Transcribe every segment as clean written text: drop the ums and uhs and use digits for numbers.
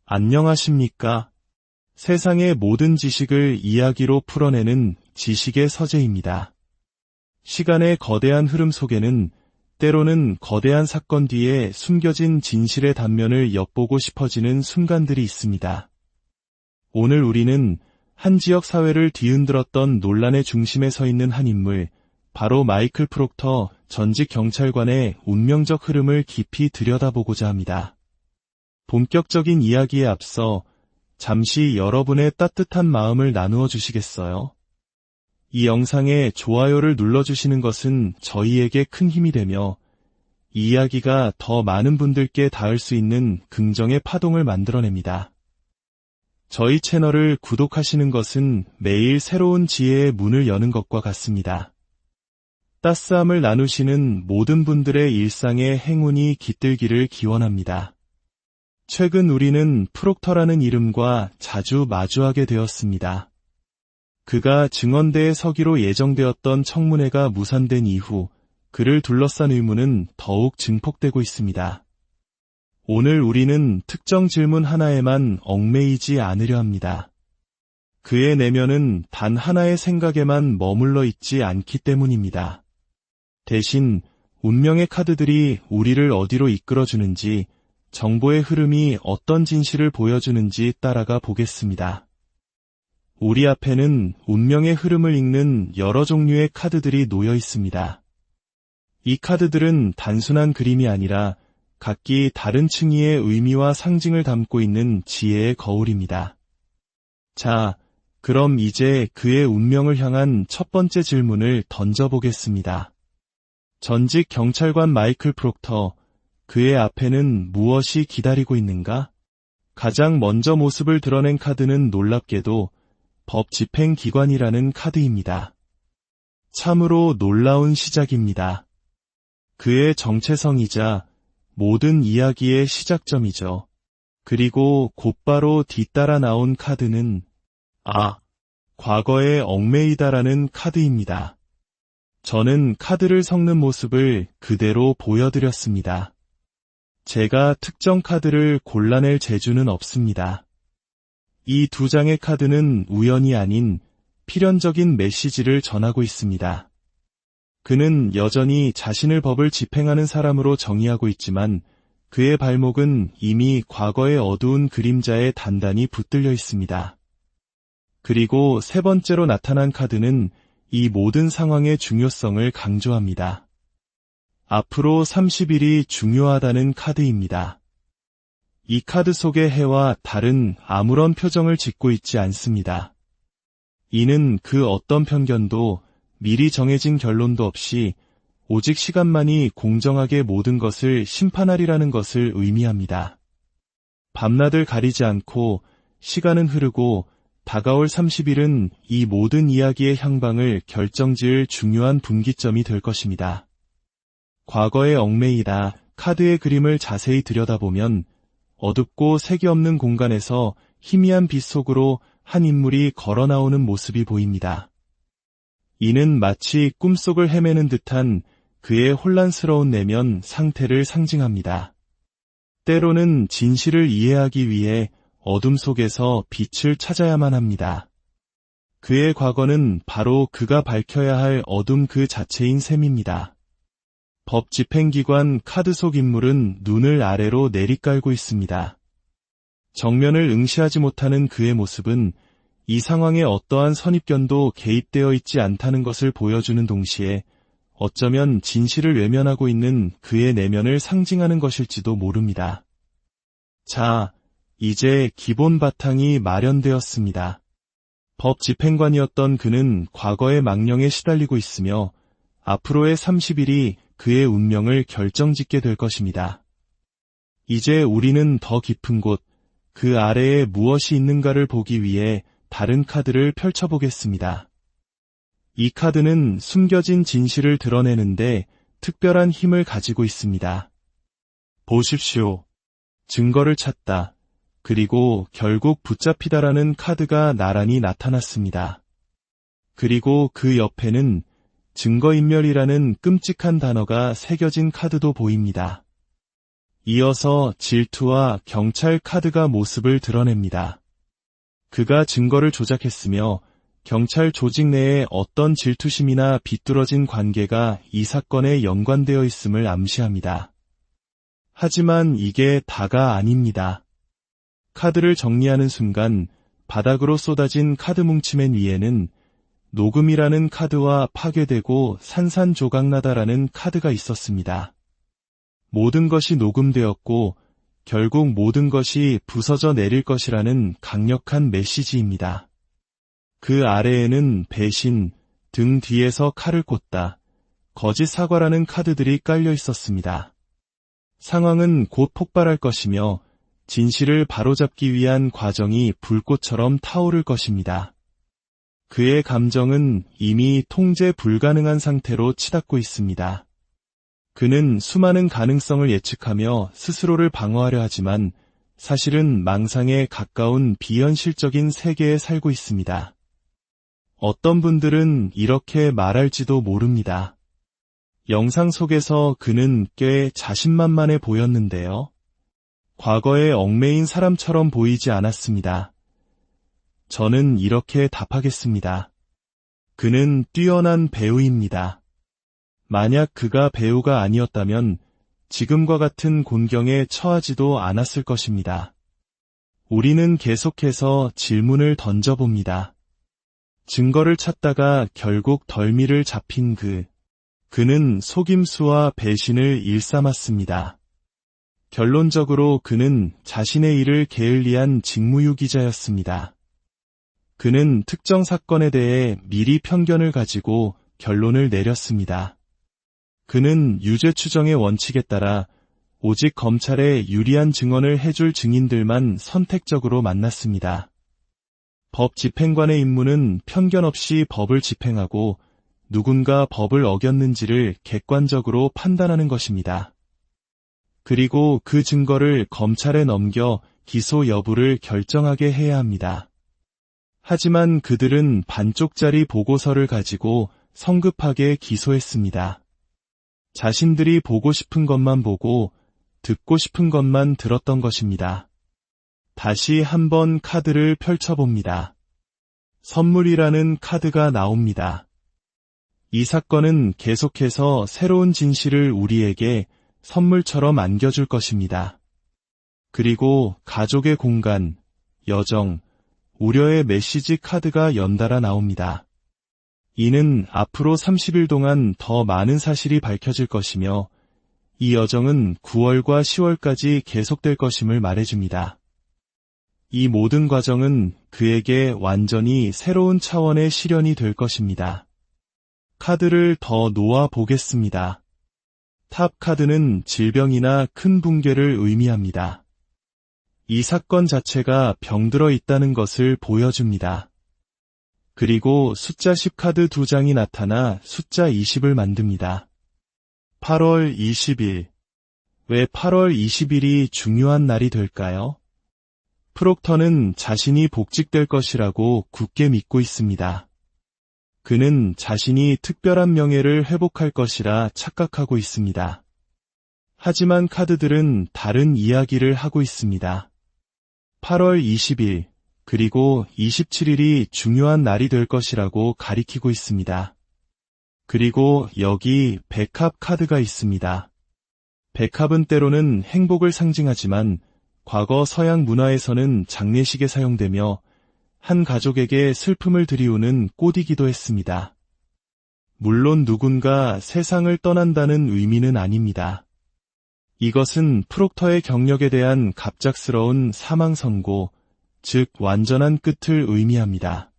안녕하십니까? 세상의 모든 지식을 이야기로 풀어내는 지식의 서재입니다. 시간의 거대한 흐름 속에는 때로는 거대한 사건 뒤에 숨겨진 진실의 단면을 엿보고 싶어지는 순간들이 있습니다. 오늘 우리는 한 지역 사회를 뒤흔들었던 논란의 중심에 서 있는 한 인물, 바로 마이클 프록터 전직 경찰관의 운명적 흐름을 깊이 들여다보고자 합니다. 본격적인 이야기에 앞서 잠시 여러분의 따뜻한 마음을 나누어 주시겠어요? 이 영상에 좋아요를 눌러주시는 것은 저희에게 큰 힘이 되며 이 이야기가 더 많은 분들께 닿을 수 있는 긍정의 파동을 만들어냅니다. 저희 채널을 구독하시는 것은 매일 새로운 지혜의 문을 여는 것과 같습니다. 따스함을 나누시는 모든 분들의 일상에 행운이 깃들기를 기원합니다. 최근 우리는 프록터라는 이름과 자주 마주하게 되었습니다. 그가 증언대에 서기로 예정되었던 청문회가 무산된 이후 그를 둘러싼 의문은 더욱 증폭되고 있습니다. 오늘 우리는 특정 질문 하나에만 얽매이지 않으려 합니다. 그의 내면은 단 하나의 생각에만 머물러 있지 않기 때문입니다. 대신 운명의 카드들이 우리를 어디로 이끌어주는지, 정보의 흐름이 어떤 진실을 보여주는지 따라가 보겠습니다. 우리 앞에는 운명의 흐름을 읽는 여러 종류의 카드들이 놓여 있습니다. 이 카드들은 단순한 그림이 아니라 각기 다른 층위의 의미와 상징을 담고 있는 지혜의 거울입니다. 자, 그럼 이제 그의 운명을 향한 첫 번째 질문을 던져보겠습니다. 전직 경찰관 마이클 프록터, 그의 앞에는 무엇이 기다리고 있는가? 가장 먼저 모습을 드러낸 카드는 놀랍게도 법 집행기관이라는 카드입니다. 참으로 놀라운 시작입니다. 그의 정체성이자 모든 이야기의 시작점이죠. 그리고 곧바로 뒤따라 나온 카드는 과거에 얽매이다라는 카드입니다. 저는 카드를 섞는 모습을 그대로 보여드렸습니다. 제가 특정 카드를 골라낼 재주는 없습니다. 이 두 장의 카드는 우연이 아닌 필연적인 메시지를 전하고 있습니다. 그는 여전히 자신을 법을 집행하는 사람으로 정의하고 있지만 그의 발목은 이미 과거의 어두운 그림자에 단단히 붙들려 있습니다. 그리고 세 번째로 나타난 카드는 이 모든 상황의 중요성을 강조합니다. 앞으로 30일이 중요하다는 카드입니다. 이 카드 속의 해와 달은 아무런 표정을 짓고 있지 않습니다. 이는 그 어떤 편견도 미리 정해진 결론도 없이 오직 시간만이 공정하게 모든 것을 심판하리라는 것을 의미합니다. 밤낮을 가리지 않고 시간은 흐르고 다가올 30일은 이 모든 이야기의 향방을 결정지을 중요한 분기점이 될 것입니다. 과거의 얽매이다 카드의 그림을 자세히 들여다보면 어둡고 색이 없는 공간에서 희미한 빛 속으로 한 인물이 걸어 나오는 모습이 보입니다. 이는 마치 꿈속을 헤매는 듯한 그의 혼란스러운 내면 상태를 상징합니다. 때로는 진실을 이해하기 위해 어둠 속에서 빛을 찾아야만 합니다. 그의 과거는 바로 그가 밝혀야 할 어둠 그 자체인 셈입니다. 법 집행기관 카드 속 인물은 눈을 아래로 내리깔고 있습니다. 정면을 응시하지 못하는 그의 모습은 이 상황에 어떠한 선입견도 개입되어 있지 않다는 것을 보여주는 동시에 어쩌면 진실을 외면하고 있는 그의 내면을 상징하는 것일지도 모릅니다. 자, 이제 기본 바탕이 마련되었습니다. 법 집행관이었던 그는 과거의 망령에 시달리고 있으며 앞으로의 30일이 그의 운명을 결정짓게 될 것입니다. 이제 우리는 더 깊은 곳, 그 아래에 무엇이 있는가를 보기 위해 다른 카드를 펼쳐보겠습니다. 이 카드는 숨겨진 진실을 드러내는데 특별한 힘을 가지고 있습니다. 보십시오. 증거를 찾다. 그리고 결국 붙잡히다라는 카드가 나란히 나타났습니다. 그리고 그 옆에는 증거인멸이라는 끔찍한 단어가 새겨진 카드도 보입니다. 이어서 질투와 경찰 카드가 모습을 드러냅니다. 그가 증거를 조작했으며 경찰 조직 내에 어떤 질투심이나 비뚤어진 관계가 이 사건에 연관되어 있음을 암시합니다. 하지만 이게 다가 아닙니다. 카드를 정리하는 순간 바닥으로 쏟아진 카드 뭉치맨 위에는 녹음이라는 카드와 파괴되고 산산조각나다라는 카드가 있었습니다. 모든 것이 녹음되었고 결국 모든 것이 부서져 내릴 것이라는 강력한 메시지입니다. 그 아래에는 배신, 등 뒤에서 칼을 꽂다, 거짓 사과라는 카드들이 깔려 있었습니다. 상황은 곧 폭발할 것이며 진실을 바로잡기 위한 과정이 불꽃처럼 타오를 것입니다. 그의 감정은 이미 통제 불가능한 상태로 치닫고 있습니다. 그는 수많은 가능성을 예측하며 스스로를 방어하려 하지만 사실은 망상에 가까운 비현실적인 세계에 살고 있습니다. 어떤 분들은 이렇게 말할지도 모릅니다. 영상 속에서 그는 꽤 자신만만해 보였는데요. 과거에 얽매인 사람처럼 보이지 않았습니다. 저는 이렇게 답하겠습니다. 그는 뛰어난 배우입니다. 만약 그가 배우가 아니었다면 지금과 같은 곤경에 처하지도 않았을 것입니다. 우리는 계속해서 질문을 던져봅니다. 증거를 찾다가 결국 덜미를 잡힌 그는 속임수와 배신을 일삼았습니다. 결론적으로 그는 자신의 일을 게을리한 직무유기자였습니다. 그는 특정 사건에 대해 미리 편견을 가지고 결론을 내렸습니다. 그는 유죄 추정의 원칙에 따라 오직 검찰에 유리한 증언을 해줄 증인들만 선택적으로 만났습니다. 법 집행관의 임무는 편견 없이 법을 집행하고 누군가 법을 어겼는지를 객관적으로 판단하는 것입니다. 그리고 그 증거를 검찰에 넘겨 기소 여부를 결정하게 해야 합니다. 하지만 그들은 반쪽짜리 보고서를 가지고 성급하게 기소했습니다. 자신들이 보고 싶은 것만 보고 듣고 싶은 것만 들었던 것입니다. 다시 한번 카드를 펼쳐봅니다. 선물이라는 카드가 나옵니다. 이 사건은 계속해서 새로운 진실을 우리에게 선물처럼 안겨줄 것입니다. 그리고 가족의 공간, 여정, 우려의 메시지 카드가 연달아 나옵니다. 이는 앞으로 30일 동안 더 많은 사실이 밝혀질 것이며 이 여정은 9월과 10월까지 계속될 것임을 말해줍니다. 이 모든 과정은 그에게 완전히 새로운 차원의 시련이 될 것입니다. 카드를 더 놓아 보겠습니다. 탑 카드는 질병이나 큰 붕괴를 의미합니다. 이 사건 자체가 병들어 있다는 것을 보여줍니다. 그리고 숫자 10카드 2장이 나타나 숫자 20을 만듭니다. 8월 20일. 왜 8월 20일이 중요한 날이 될까요? 프록터는 자신이 복직될 것이라고 굳게 믿고 있습니다. 그는 자신이 특별한 명예를 회복할 것이라 착각하고 있습니다. 하지만 카드들은 다른 이야기를 하고 있습니다. 8월 20일, 그리고 27일이 중요한 날이 될 것이라고 가리키고 있습니다. 그리고 여기 백합 카드가 있습니다. 백합은 때로는 행복을 상징하지만 과거 서양 문화에서는 장례식에 사용되며 한 가족에게 슬픔을 드리우는 꽃이기도 했습니다. 물론 누군가 세상을 떠난다는 의미는 아닙니다. 이것은 프록터의 경력에 대한 갑작스러운 사망 선고, 즉 완전한 끝을 의미합니다.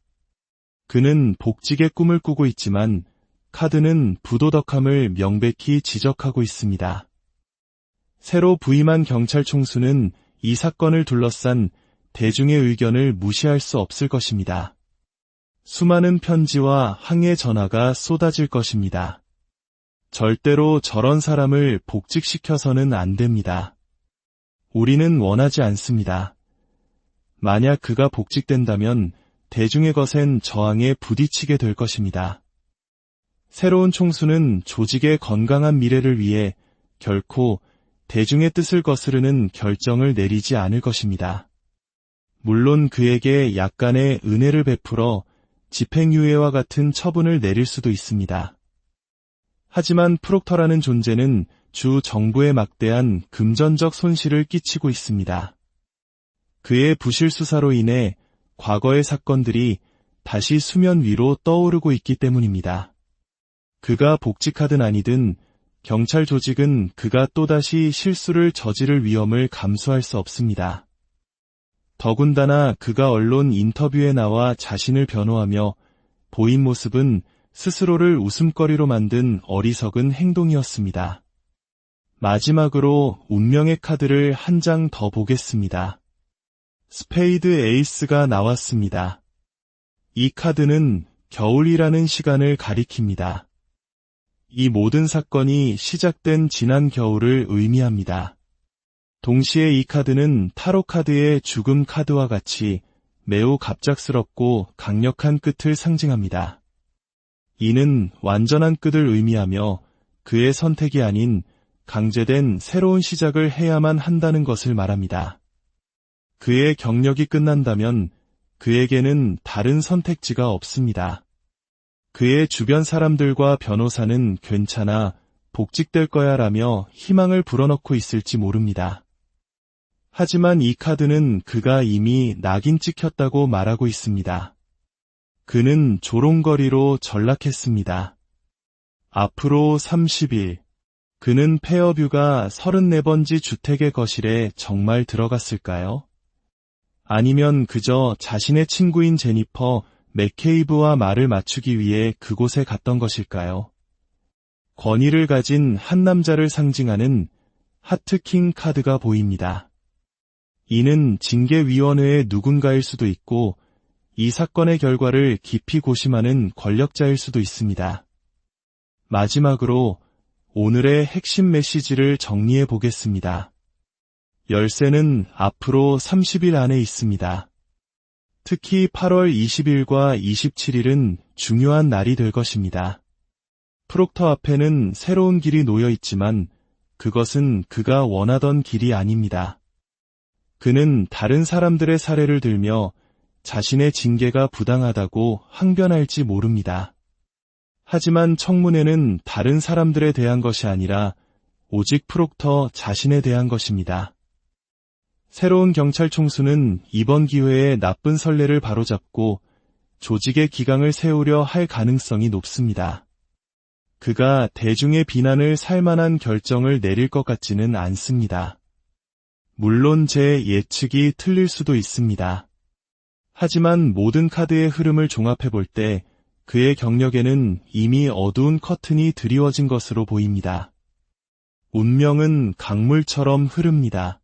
그는 복직의 꿈을 꾸고 있지만 카드는 부도덕함을 명백히 지적하고 있습니다. 새로 부임한 경찰 총수는 이 사건을 둘러싼 대중의 의견을 무시할 수 없을 것입니다. 수많은 편지와 항해 전화가 쏟아질 것입니다. 절대로 저런 사람을 복직시켜서는 안 됩니다. 우리는 원하지 않습니다. 만약 그가 복직된다면 대중의 거센 저항에 부딪히게 될 것입니다. 새로운 총수는 조직의 건강한 미래를 위해 결코 대중의 뜻을 거스르는 결정을 내리지 않을 것입니다. 물론 그에게 약간의 은혜를 베풀어 집행유예와 같은 처분을 내릴 수도 있습니다. 하지만 프록터라는 존재는 주 정부에 막대한 금전적 손실을 끼치고 있습니다. 그의 부실 수사로 인해 과거의 사건들이 다시 수면 위로 떠오르고 있기 때문입니다. 그가 복직하든 아니든 경찰 조직은 그가 또다시 실수를 저지를 위험을 감수할 수 없습니다. 더군다나 그가 언론 인터뷰에 나와 자신을 변호하며 보인 모습은 스스로를 웃음거리로 만든 어리석은 행동이었습니다. 마지막으로 운명의 카드를 한 장 더 보겠습니다. 스페이드 에이스가 나왔습니다. 이 카드는 겨울이라는 시간을 가리킵니다. 이 모든 사건이 시작된 지난 겨울을 의미합니다. 동시에 이 카드는 타로 카드의 죽음 카드와 같이 매우 갑작스럽고 강력한 끝을 상징합니다. 이는 완전한 끝을 의미하며 그의 선택이 아닌 강제된 새로운 시작을 해야만 한다는 것을 말합니다. 그의 경력이 끝난다면 그에게는 다른 선택지가 없습니다. 그의 주변 사람들과 변호사는 괜찮아, 복직될 거야 라며 희망을 불어넣고 있을지 모릅니다. 하지만 이 카드는 그가 이미 낙인 찍혔다고 말하고 있습니다. 그는 조롱거리로 전락했습니다. 앞으로 30일, 그는 페어뷰가 34번지 주택의 거실에 정말 들어갔을까요? 아니면 그저 자신의 친구인 제니퍼 맥케이브와 말을 맞추기 위해 그곳에 갔던 것일까요? 권위를 가진 한 남자를 상징하는 하트킹 카드가 보입니다. 이는 징계위원회의 누군가일 수도 있고 이 사건의 결과를 깊이 고심하는 권력자일 수도 있습니다. 마지막으로 오늘의 핵심 메시지를 정리해 보겠습니다. 열쇠는 앞으로 30일 안에 있습니다. 특히 8월 20일과 27일은 중요한 날이 될 것입니다. 프록터 앞에는 새로운 길이 놓여 있지만 그것은 그가 원하던 길이 아닙니다. 그는 다른 사람들의 사례를 들며 자신의 징계가 부당하다고 항변할지 모릅니다. 하지만 청문회는 다른 사람들에 대한 것이 아니라 오직 프록터 자신에 대한 것입니다. 새로운 경찰 총수는 이번 기회에 나쁜 선례를 바로잡고 조직의 기강을 세우려 할 가능성이 높습니다. 그가 대중의 비난을 살만한 결정을 내릴 것 같지는 않습니다. 물론 제 예측이 틀릴 수도 있습니다. 하지만 모든 카드의 흐름을 종합해 볼 때 그의 경력에는 이미 어두운 커튼이 드리워진 것으로 보입니다. 운명은 강물처럼 흐릅니다.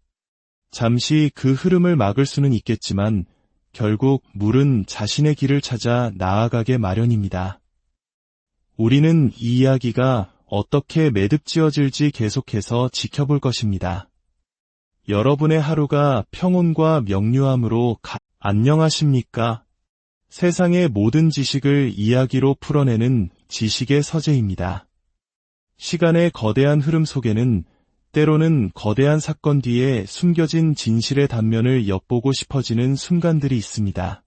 잠시 그 흐름을 막을 수는 있겠지만 결국 물은 자신의 길을 찾아 나아가게 마련입니다. 우리는 이 이야기가 어떻게 매듭지어질지 계속해서 지켜볼 것입니다. 여러분의 하루가 평온과 명료함으로 안녕하십니까? 세상의 모든 지식을 이야기로 풀어내는 지식의 서재입니다. 시간의 거대한 흐름 속에는 때로는 거대한 사건 뒤에 숨겨진 진실의 단면을 엿보고 싶어지는 순간들이 있습니다.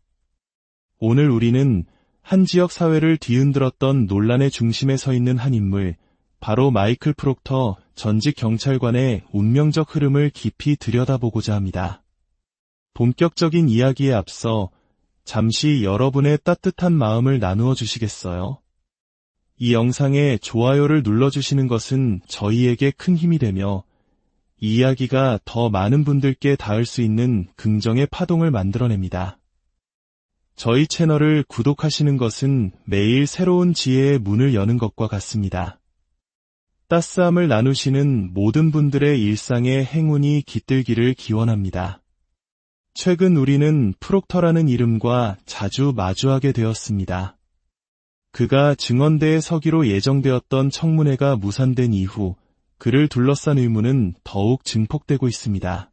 오늘 우리는 한 지역 사회를 뒤흔들었던 논란의 중심에 서 있는 한 인물, 바로 마이클 프록터 전직 경찰관의 운명적 흐름을 깊이 들여다보고자 합니다. 본격적인 이야기에 앞서 잠시 여러분의 따뜻한 마음을 나누어 주시겠어요? 이 영상에 좋아요를 눌러주시는 것은 저희에게 큰 힘이 되며 이 이야기가 더 많은 분들께 닿을 수 있는 긍정의 파동을 만들어냅니다. 저희 채널을 구독하시는 것은 매일 새로운 지혜의 문을 여는 것과 같습니다. 따스함을 나누시는 모든 분들의 일상에 행운이 깃들기를 기원합니다. 최근 우리는 프록터라는 이름과 자주 마주하게 되었습니다. 그가 증언대에 서기로 예정되었던 청문회가 무산된 이후 그를 둘러싼 의문은 더욱 증폭되고 있습니다.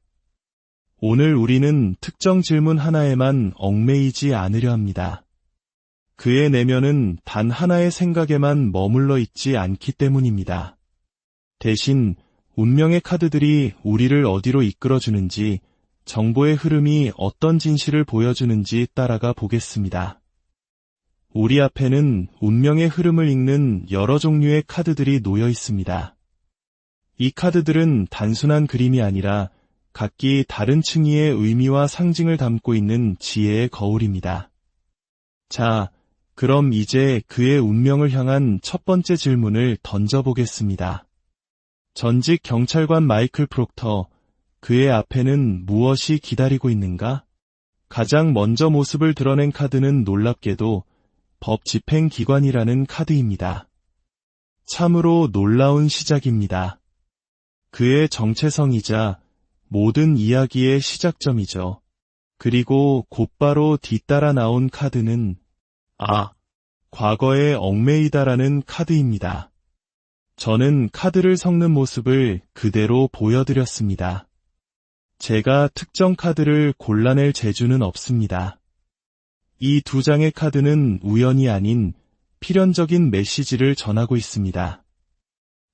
오늘 우리는 특정 질문 하나에만 얽매이지 않으려 합니다. 그의 내면은 단 하나의 생각에만 머물러 있지 않기 때문입니다. 대신 운명의 카드들이 우리를 어디로 이끌어주는지, 정보의 흐름이 어떤 진실을 보여주는지 따라가 보겠습니다. 우리 앞에는 운명의 흐름을 읽는 여러 종류의 카드들이 놓여 있습니다. 이 카드들은 단순한 그림이 아니라 각기 다른 층위의 의미와 상징을 담고 있는 지혜의 거울입니다. 자, 그럼 이제 그의 운명을 향한 첫 번째 질문을 던져보겠습니다. 전직 경찰관 마이클 프록터, 그의 앞에는 무엇이 기다리고 있는가? 가장 먼저 모습을 드러낸 카드는 놀랍게도 법 집행기관이라는 카드입니다. 참으로 놀라운 시작입니다. 그의 정체성이자 모든 이야기의 시작점이죠. 그리고 곧바로 뒤따라 나온 카드는 과거에 얽매이다라는 카드입니다. 저는 카드를 섞는 모습을 그대로 보여드렸습니다. 제가 특정 카드를 골라낼 재주는 없습니다. 이 두 장의 카드는 우연이 아닌 필연적인 메시지를 전하고 있습니다.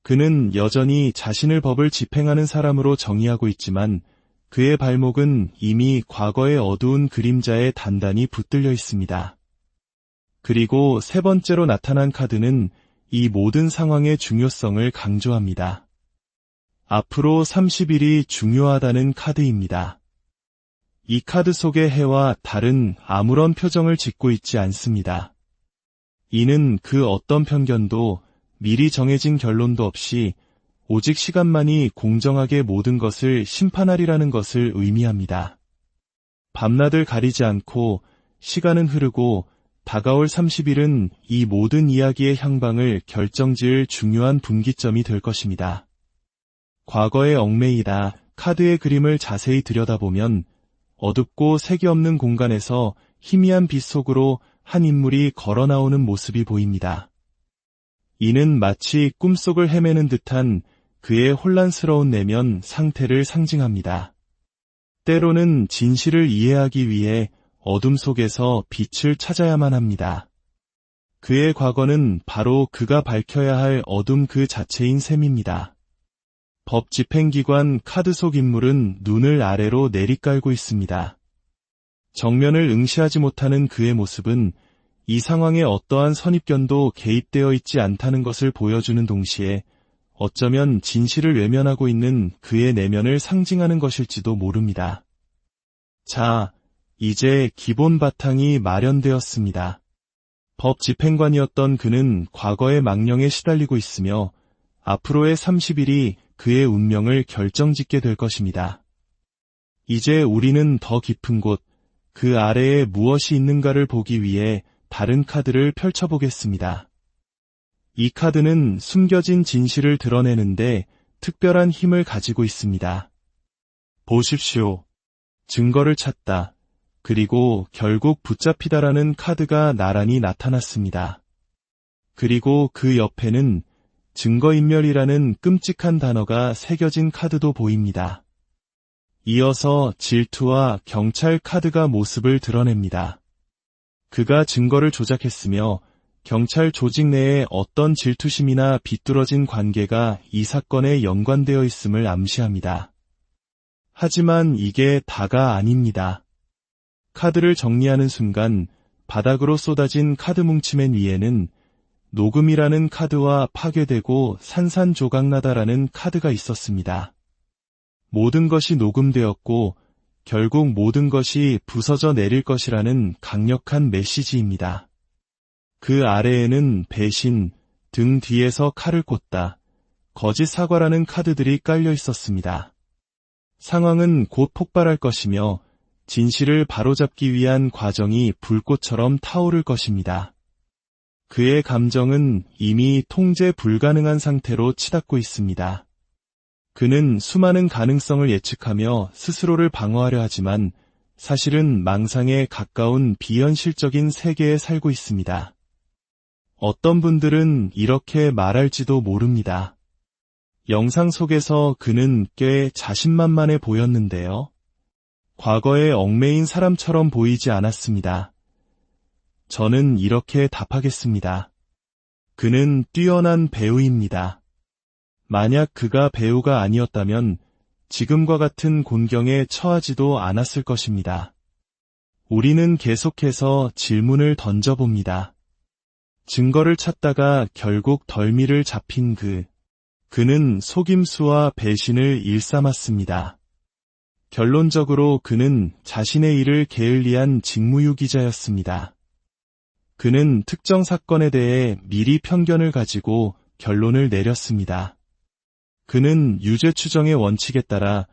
그는 여전히 자신을 법을 집행하는 사람으로 정의하고 있지만 그의 발목은 이미 과거의 어두운 그림자에 단단히 붙들려 있습니다. 그리고 세 번째로 나타난 카드는 이 모든 상황의 중요성을 강조합니다. 앞으로 30일이 중요하다는 카드입니다. 이 카드 속의 해와 달은 아무런 표정을 짓고 있지 않습니다. 이는 그 어떤 편견도 미리 정해진 결론도 없이 오직 시간만이 공정하게 모든 것을 심판하리라는 것을 의미합니다. 밤낮을 가리지 않고 시간은 흐르고 다가올 30일은 이 모든 이야기의 향방을 결정지을 중요한 분기점이 될 것입니다. 과거의 얽매이다 카드의 그림을 자세히 들여다보면 어둡고 색이 없는 공간에서 희미한 빛 속으로 한 인물이 걸어 나오는 모습이 보입니다. 이는 마치 꿈속을 헤매는 듯한 그의 혼란스러운 내면 상태를 상징합니다. 때로는 진실을 이해하기 위해 어둠 속에서 빛을 찾아야만 합니다. 그의 과거는 바로 그가 밝혀야 할 어둠 그 자체인 셈입니다. 법 집행기관 카드 속 인물은 눈을 아래로 내리깔고 있습니다. 정면을 응시하지 못하는 그의 모습은 이 상황에 어떠한 선입견도 개입되어 있지 않다는 것을 보여주는 동시에 어쩌면 진실을 외면하고 있는 그의 내면을 상징하는 것일지도 모릅니다. 자, 이제 기본 바탕이 마련되었습니다. 법 집행관이었던 그는 과거의 망령에 시달리고 있으며 앞으로의 30일이 그의 운명을 결정짓게 될 것입니다. 이제 우리는 더 깊은 곳, 그 아래에 무엇이 있는가를 보기 위해 다른 카드를 펼쳐보겠습니다. 이 카드는 숨겨진 진실을 드러내는데 특별한 힘을 가지고 있습니다. 보십시오. 증거를 찾다. 그리고 결국 붙잡히다라는 카드가 나란히 나타났습니다. 그리고 그 옆에는 증거인멸이라는 끔찍한 단어가 새겨진 카드도 보입니다. 이어서 질투와 경찰 카드가 모습을 드러냅니다. 그가 증거를 조작했으며 경찰 조직 내에 어떤 질투심이나 비뚤어진 관계가 이 사건에 연관되어 있음을 암시합니다. 하지만 이게 다가 아닙니다. 카드를 정리하는 순간 바닥으로 쏟아진 카드 뭉치맨 위에는 녹음이라는 카드와 파괴되고 산산조각나다라는 카드가 있었습니다. 모든 것이 녹음되었고 결국 모든 것이 부서져 내릴 것이라는 강력한 메시지입니다. 그 아래에는 배신, 등 뒤에서 칼을 꽂다, 거짓 사과라는 카드들이 깔려 있었습니다. 상황은 곧 폭발할 것이며 진실을 바로잡기 위한 과정이 불꽃처럼 타오를 것입니다. 그의 감정은 이미 통제 불가능한 상태로 치닫고 있습니다. 그는 수많은 가능성을 예측하며 스스로를 방어하려 하지만 사실은 망상에 가까운 비현실적인 세계에 살고 있습니다. 어떤 분들은 이렇게 말할지도 모릅니다. 영상 속에서 그는 꽤 자신만만해 보였는데요. 과거에 얽매인 사람처럼 보이지 않았습니다. 저는 이렇게 답하겠습니다. 그는 뛰어난 배우입니다. 만약 그가 배우가 아니었다면 지금과 같은 곤경에 처하지도 않았을 것입니다. 우리는 계속해서 질문을 던져봅니다. 증거를 찾다가 결국 덜미를 잡힌 그는 속임수와 배신을 일삼았습니다. 결론적으로 그는 자신의 일을 게을리한 직무유기자였습니다. 그는 특정 사건에 대해 미리 편견을 가지고 결론을 내렸습니다. 그는 유죄 추정의 원칙에 따라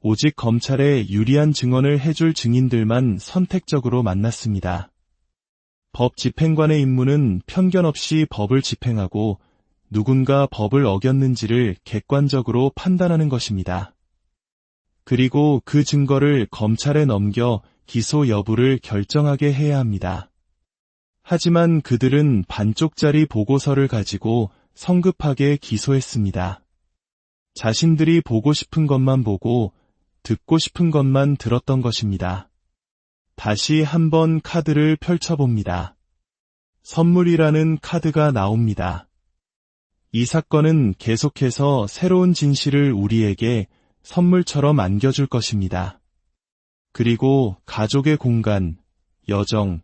오직 검찰에 유리한 증언을 해줄 증인들만 선택적으로 만났습니다. 법 집행관의 임무는 편견 없이 법을 집행하고 누군가 법을 어겼는지를 객관적으로 판단하는 것입니다. 그리고 그 증거를 검찰에 넘겨 기소 여부를 결정하게 해야 합니다. 하지만 그들은 반쪽짜리 보고서를 가지고 성급하게 기소했습니다. 자신들이 보고 싶은 것만 보고 듣고 싶은 것만 들었던 것입니다. 다시 한번 카드를 펼쳐봅니다. 선물이라는 카드가 나옵니다. 이 사건은 계속해서 새로운 진실을 우리에게 선물처럼 안겨줄 것입니다. 그리고 가족의 공간, 여정,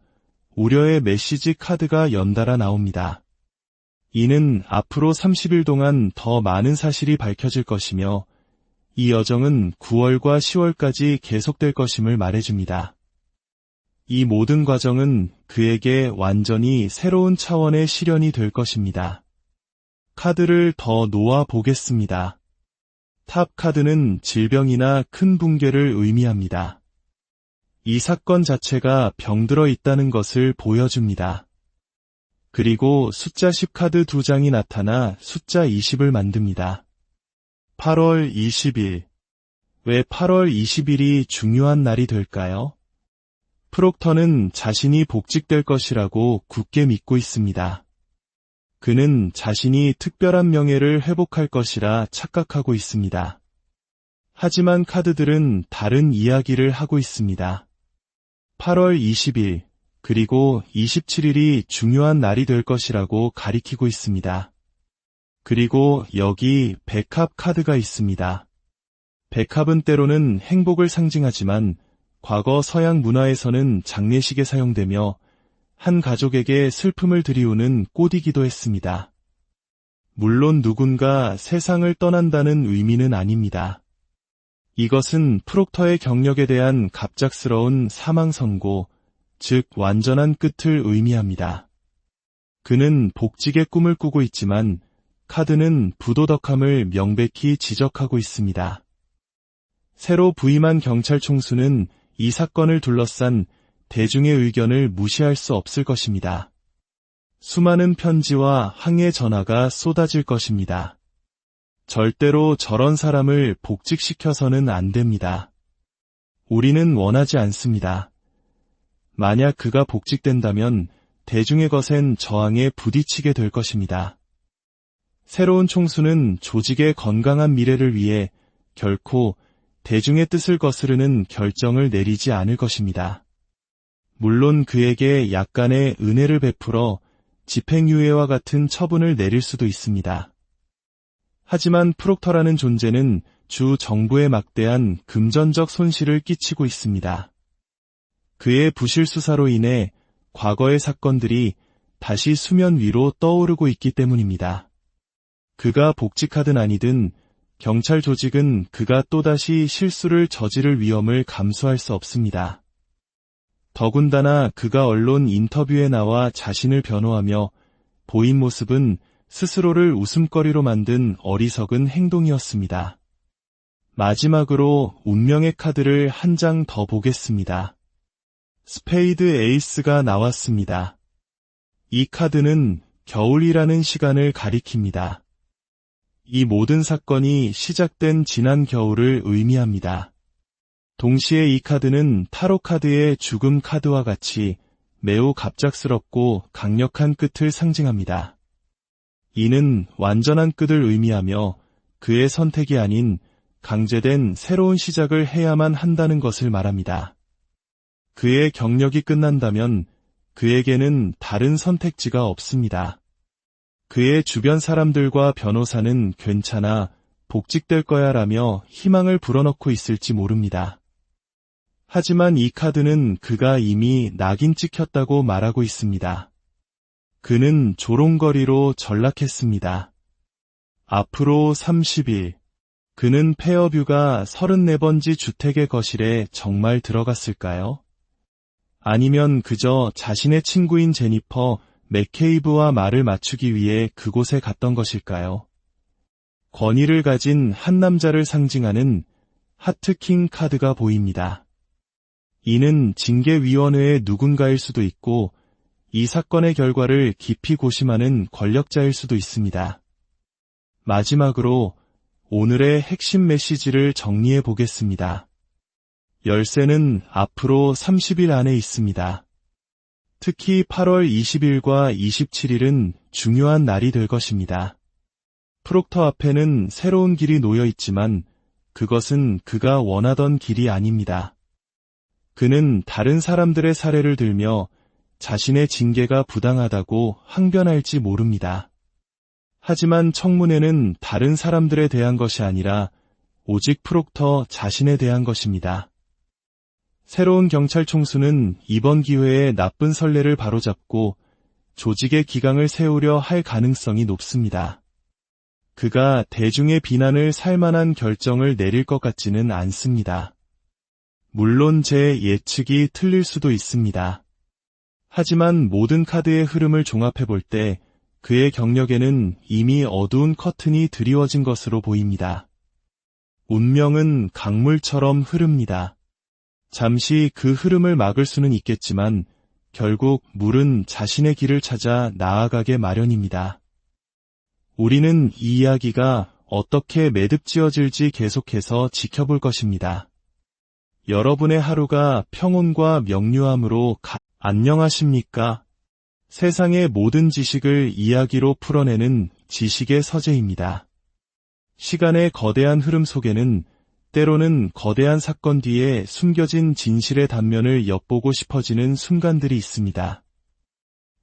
우려의 메시지 카드가 연달아 나옵니다. 이는 앞으로 30일 동안 더 많은 사실이 밝혀질 것이며 이 여정은 9월과 10월까지 계속될 것임을 말해줍니다. 이 모든 과정은 그에게 완전히 새로운 차원의 시련이 될 것입니다. 카드를 더 놓아 보겠습니다. 탑 카드는 질병이나 큰 붕괴를 의미합니다. 이 사건 자체가 병들어 있다는 것을 보여줍니다. 그리고 숫자 10카드 2장이 나타나 숫자 20을 만듭니다. 8월 20일. 왜 8월 20일이 중요한 날이 될까요? 프록터는 자신이 복직될 것이라고 굳게 믿고 있습니다. 그는 자신이 특별한 명예를 회복할 것이라 착각하고 있습니다. 하지만 카드들은 다른 이야기를 하고 있습니다. 8월 20일, 그리고 27일이 중요한 날이 될 것이라고 가리키고 있습니다. 그리고 여기 백합 카드가 있습니다. 백합은 때로는 행복을 상징하지만 과거 서양 문화에서는 장례식에 사용되며 한 가족에게 슬픔을 드리우는 꽃이기도 했습니다. 물론 누군가 세상을 떠난다는 의미는 아닙니다. 이것은 프록터의 경력에 대한 갑작스러운 사망 선고, 즉 완전한 끝을 의미합니다. 그는 복직의 꿈을 꾸고 있지만 카드는 부도덕함을 명백히 지적하고 있습니다. 새로 부임한 경찰 총수는 이 사건을 둘러싼 대중의 의견을 무시할 수 없을 것입니다. 수많은 편지와 항해 전화가 쏟아질 것입니다. 절대로 저런 사람을 복직시켜서는 안 됩니다. 우리는 원하지 않습니다. 만약 그가 복직된다면 대중의 것엔 저항에 부딪히게 될 것입니다. 새로운 총수는 조직의 건강한 미래를 위해 결코 대중의 뜻을 거스르는 결정을 내리지 않을 것입니다. 물론 그에게 약간의 은혜를 베풀어 집행유예와 같은 처분을 내릴 수도 있습니다. 하지만 프록터라는 존재는 주 정부에 막대한 금전적 손실을 끼치고 있습니다. 그의 부실 수사로 인해 과거의 사건들이 다시 수면 위로 떠오르고 있기 때문입니다. 그가 복직하든 아니든 경찰 조직은 그가 또다시 실수를 저지를 위험을 감수할 수 없습니다. 더군다나 그가 언론 인터뷰에 나와 자신을 변호하며 보인 모습은 스스로를 웃음거리로 만든 어리석은 행동이었습니다. 마지막으로 운명의 카드를 한 장 더 보겠습니다. 스페이드 에이스가 나왔습니다. 이 카드는 겨울이라는 시간을 가리킵니다. 이 모든 사건이 시작된 지난 겨울을 의미합니다. 동시에 이 카드는 타로 카드의 죽음 카드와 같이 매우 갑작스럽고 강력한 끝을 상징합니다. 이는 완전한 끝을 의미하며 그의 선택이 아닌 강제된 새로운 시작을 해야만 한다는 것을 말합니다. 그의 경력이 끝난다면 그에게는 다른 선택지가 없습니다. 그의 주변 사람들과 변호사는 괜찮아, 복직될 거야 라며 희망을 불어넣고 있을지 모릅니다. 하지만 이 카드는 그가 이미 낙인 찍혔다고 말하고 있습니다. 그는 조롱거리로 전락했습니다. 앞으로 30일. 그는 페어뷰가 34번지 주택의 거실에 정말 들어갔을까요? 아니면 그저 자신의 친구인 제니퍼 맥케이브와 말을 맞추기 위해 그곳에 갔던 것일까요? 권위를 가진 한 남자를 상징하는 하트킹 카드가 보입니다. 이는 징계위원회의 누군가일 수도 있고 이 사건의 결과를 깊이 고심하는 권력자일 수도 있습니다. 마지막으로 오늘의 핵심 메시지를 정리해 보겠습니다. 열쇠는 앞으로 30일 안에 있습니다. 특히 8월 20일과 27일은 중요한 날이 될 것입니다. 프록터 앞에는 새로운 길이 놓여 있지만 그것은 그가 원하던 길이 아닙니다. 그는 다른 사람들의 사례를 들며 자신의 징계가 부당하다고 항변할지 모릅니다. 하지만 청문회는 다른 사람들에 대한 것이 아니라 오직 프록터 자신에 대한 것입니다. 새로운 경찰 총수는 이번 기회에 나쁜 선례를 바로잡고 조직의 기강을 세우려 할 가능성이 높습니다. 그가 대중의 비난을 살만한 결정을 내릴 것 같지는 않습니다. 물론 제 예측이 틀릴 수도 있습니다. 하지만 모든 카드의 흐름을 종합해볼 때 그의 경력에는 이미 어두운 커튼이 드리워진 것으로 보입니다. 운명은 강물처럼 흐릅니다. 잠시 그 흐름을 막을 수는 있겠지만 결국 물은 자신의 길을 찾아 나아가게 마련입니다. 우리는 이 이야기가 어떻게 매듭지어질지 계속해서 지켜볼 것입니다. 여러분의 하루가 평온과 명료함으로 안녕하십니까? 세상의 모든 지식을 이야기로 풀어내는 지식의 서재입니다. 시간의 거대한 흐름 속에는 때로는 거대한 사건 뒤에 숨겨진 진실의 단면을 엿보고 싶어지는 순간들이 있습니다.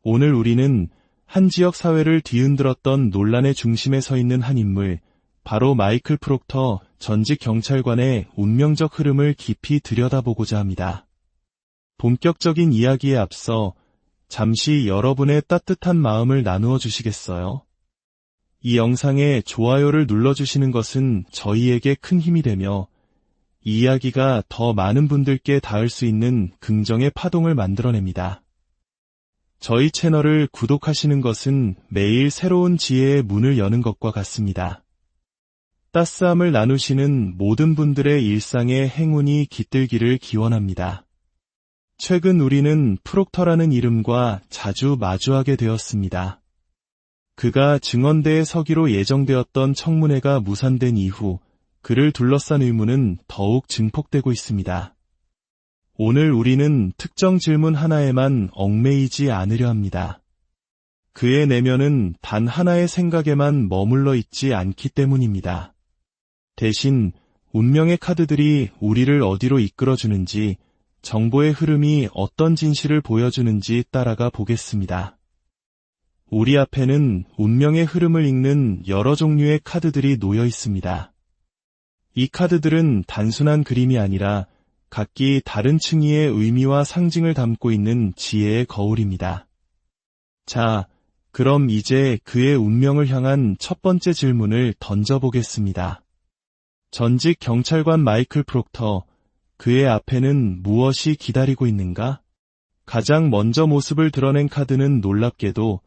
오늘 우리는 한 지역 사회를 뒤흔들었던 논란의 중심에 서 있는 한 인물, 바로 마이클 프록터 전직 경찰관의 운명적 흐름을 깊이 들여다보고자 합니다. 본격적인 이야기에 앞서 잠시 여러분의 따뜻한 마음을 나누어 주시겠어요? 이 영상에 좋아요를 눌러주시는 것은 저희에게 큰 힘이 되며 이 이야기가 더 많은 분들께 닿을 수 있는 긍정의 파동을 만들어냅니다. 저희 채널을 구독하시는 것은 매일 새로운 지혜의 문을 여는 것과 같습니다. 따스함을 나누시는 모든 분들의 일상에 행운이 깃들기를 기원합니다. 최근 우리는 프록터라는 이름과 자주 마주하게 되었습니다. 그가 증언대에 서기로 예정되었던 청문회가 무산된 이후 그를 둘러싼 의문은 더욱 증폭되고 있습니다. 오늘 우리는 특정 질문 하나에만 얽매이지 않으려 합니다. 그의 내면은 단 하나의 생각에만 머물러 있지 않기 때문입니다. 대신 운명의 카드들이 우리를 어디로 이끌어주는지, 정보의 흐름이 어떤 진실을 보여주는지 따라가 보겠습니다. 우리 앞에는 운명의 흐름을 읽는 여러 종류의 카드들이 놓여 있습니다. 이 카드들은 단순한 그림이 아니라 각기 다른 층위의 의미와 상징을 담고 있는 지혜의 거울입니다. 자, 그럼 이제 그의 운명을 향한 첫 번째 질문을 던져보겠습니다. 전직 경찰관 마이클 프록터, 그의 앞에는 무엇이 기다리고 있는가? 가장 먼저 모습을 드러낸 카드는 놀랍게도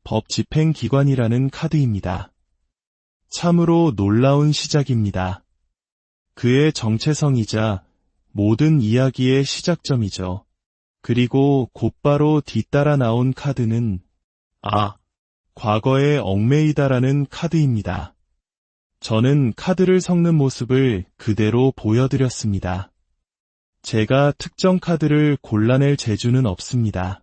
법 집행기관이라는 카드입니다. 참으로 놀라운 시작입니다. 그의 정체성이자 모든 이야기의 시작점이죠. 그리고 곧바로 뒤따라 나온 카드는 과거에 얽매이다라는 카드입니다. 저는 카드를 섞는 모습을 그대로 보여드렸습니다. 제가 특정 카드를 골라낼 재주는 없습니다.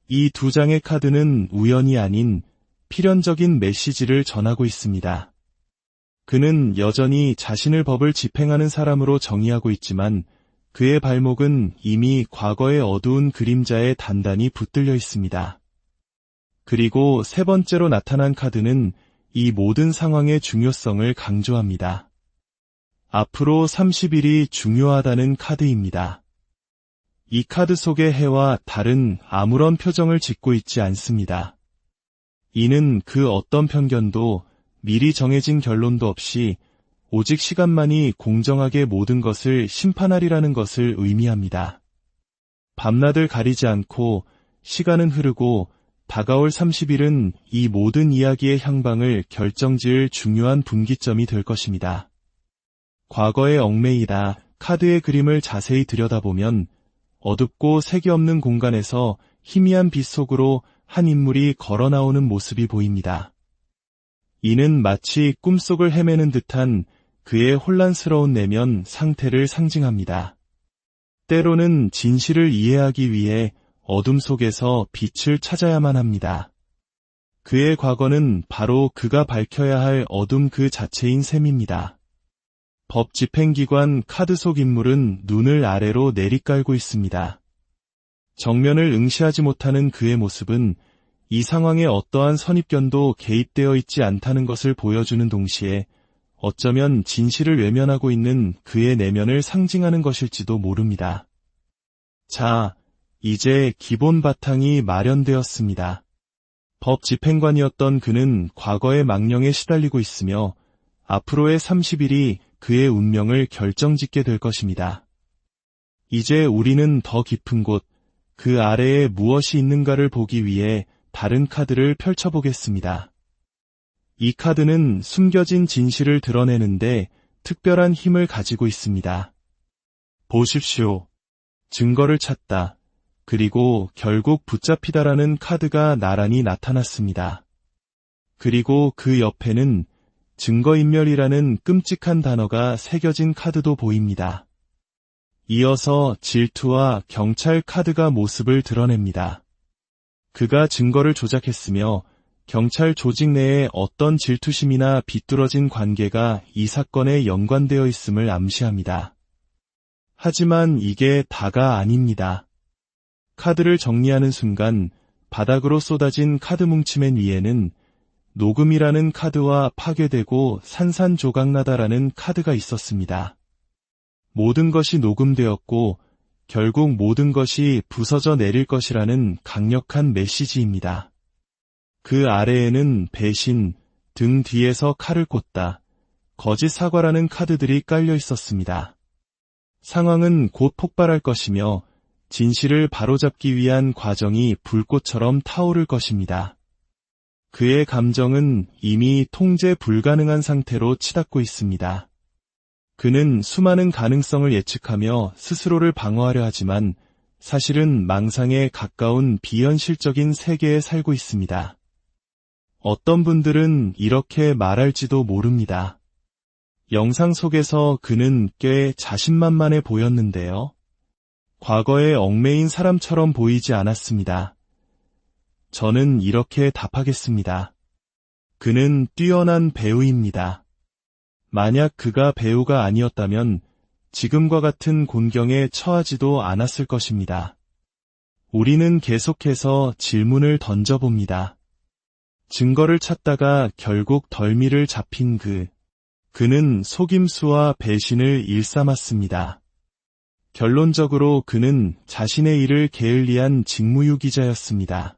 이 두 장의 카드는 우연이 아닌 필연적인 메시지를 전하고 있습니다. 그는 여전히 자신을 법을 집행하는 사람으로 정의하고 있지만 그의 발목은 이미 과거의 어두운 그림자에 단단히 붙들려 있습니다. 그리고 세 번째로 나타난 카드는 이 모든 상황의 중요성을 강조합니다. 앞으로 30일이 중요하다는 카드입니다. 이 카드 속의 해와 달은 아무런 표정을 짓고 있지 않습니다. 이는 그 어떤 편견도 미리 정해진 결론도 없이 오직 시간만이 공정하게 모든 것을 심판하리라는 것을 의미합니다. 밤낮을 가리지 않고 시간은 흐르고 다가올 30일은 이 모든 이야기의 향방을 결정지을 중요한 분기점이 될 것입니다. 과거의 얽매이다 카드의 그림을 자세히 들여다보면 어둡고 색이 없는 공간에서 희미한 빛 속으로 한 인물이 걸어 나오는 모습이 보입니다. 이는 마치 꿈속을 헤매는 듯한 그의 혼란스러운 내면 상태를 상징합니다. 때로는 진실을 이해하기 위해 어둠 속에서 빛을 찾아야만 합니다. 그의 과거는 바로 그가 밝혀야 할 어둠 그 자체인 셈입니다. 법 집행기관 카드 속 인물은 눈을 아래로 내리깔고 있습니다. 정면을 응시하지 못하는 그의 모습은 이 상황에 어떠한 선입견도 개입되어 있지 않다는 것을 보여주는 동시에 어쩌면 진실을 외면하고 있는 그의 내면을 상징하는 것일지도 모릅니다. 자, 이제 기본 바탕이 마련되었습니다. 법 집행관이었던 그는 과거의 망령에 시달리고 있으며 앞으로의 30일이 그의 운명을 결정짓게 될 것입니다. 이제 우리는 더 깊은 곳, 그 아래에 무엇이 있는가를 보기 위해 다른 카드를 펼쳐보겠습니다. 이 카드는 숨겨진 진실을 드러내는데 특별한 힘을 가지고 있습니다. 보십시오. 증거를 찾다. 그리고 결국 붙잡히다라는 카드가 나란히 나타났습니다. 그리고 그 옆에는 증거인멸이라는 끔찍한 단어가 새겨진 카드도 보입니다. 이어서 질투와 경찰 카드가 모습을 드러냅니다. 그가 증거를 조작했으며 경찰 조직 내에 어떤 질투심이나 비뚤어진 관계가 이 사건에 연관되어 있음을 암시합니다. 하지만 이게 다가 아닙니다. 카드를 정리하는 순간 바닥으로 쏟아진 카드 뭉치맨 위에는 녹음이라는 카드와 파괴되고 산산조각나다라는 카드가 있었습니다. 모든 것이 녹음되었고 결국 모든 것이 부서져 내릴 것이라는 강력한 메시지입니다. 그 아래에는 배신, 등 뒤에서 칼을 꽂다, 거짓 사과라는 카드들이 깔려 있었습니다. 상황은 곧 폭발할 것이며 진실을 바로잡기 위한 과정이 불꽃처럼 타오를 것입니다. 그의 감정은 이미 통제 불가능한 상태로 치닫고 있습니다. 그는 수많은 가능성을 예측하며 스스로를 방어하려 하지만 사실은 망상에 가까운 비현실적인 세계에 살고 있습니다. 어떤 분들은 이렇게 말할지도 모릅니다. 영상 속에서 그는 꽤 자신만만해 보였는데요. 과거에 얽매인 사람처럼 보이지 않았습니다. 저는 이렇게 답하겠습니다. 그는 뛰어난 배우입니다. 만약 그가 배우가 아니었다면 지금과 같은 곤경에 처하지도 않았을 것입니다. 우리는 계속해서 질문을 던져봅니다. 증거를 찾다가 결국 덜미를 잡힌 그는 속임수와 배신을 일삼았습니다. 결론적으로 그는 자신의 일을 게을리한 직무유기자였습니다.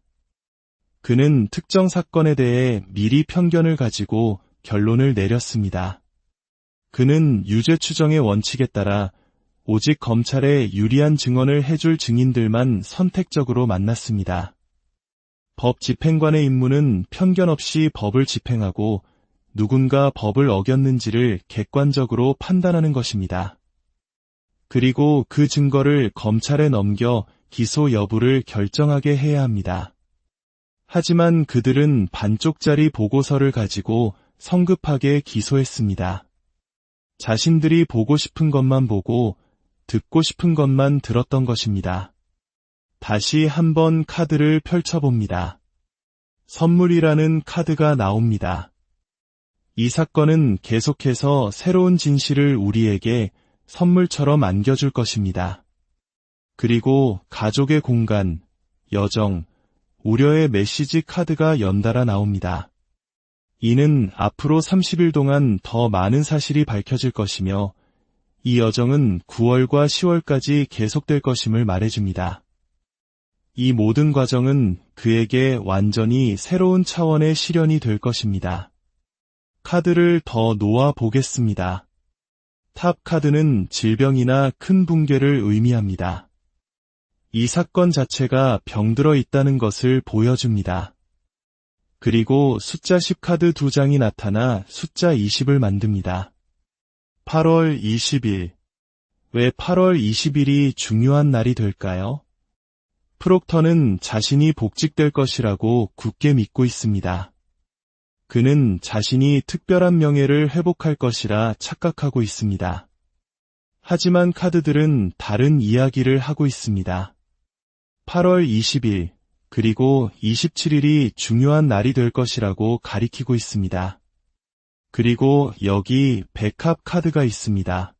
그는 특정 사건에 대해 미리 편견을 가지고 결론을 내렸습니다. 그는 유죄 추정의 원칙에 따라 오직 검찰에 유리한 증언을 해줄 증인들만 선택적으로 만났습니다. 법 집행관의 임무는 편견 없이 법을 집행하고 누군가 법을 어겼는지를 객관적으로 판단하는 것입니다. 그리고 그 증거를 검찰에 넘겨 기소 여부를 결정하게 해야 합니다. 하지만 그들은 반쪽짜리 보고서를 가지고 성급하게 기소했습니다. 자신들이 보고 싶은 것만 보고 듣고 싶은 것만 들었던 것입니다. 다시 한번 카드를 펼쳐봅니다. 선물이라는 카드가 나옵니다. 이 사건은 계속해서 새로운 진실을 우리에게 선물처럼 안겨줄 것입니다. 그리고 가족의 공간, 여정, 우려의 메시지 카드가 연달아 나옵니다. 이는 앞으로 30일 동안 더 많은 사실이 밝혀질 것이며 이 여정은 9월과 10월까지 계속될 것임을 말해줍니다. 이 모든 과정은 그에게 완전히 새로운 차원의 시련이 될 것입니다. 카드를 더 놓아 보겠습니다. 탑 카드는 질병이나 큰 붕괴를 의미합니다. 이 사건 자체가 병들어 있다는 것을 보여줍니다. 그리고 숫자 10카드 2장이 나타나 숫자 20을 만듭니다. 8월 20일. 왜 8월 20일이 중요한 날이 될까요? 프록터는 자신이 복직될 것이라고 굳게 믿고 있습니다. 그는 자신이 특별한 명예를 회복할 것이라 착각하고 있습니다. 하지만 카드들은 다른 이야기를 하고 있습니다. 8월 20일, 그리고 27일이 중요한 날이 될 것이라고 가리키고 있습니다. 그리고 여기 백합 카드가 있습니다.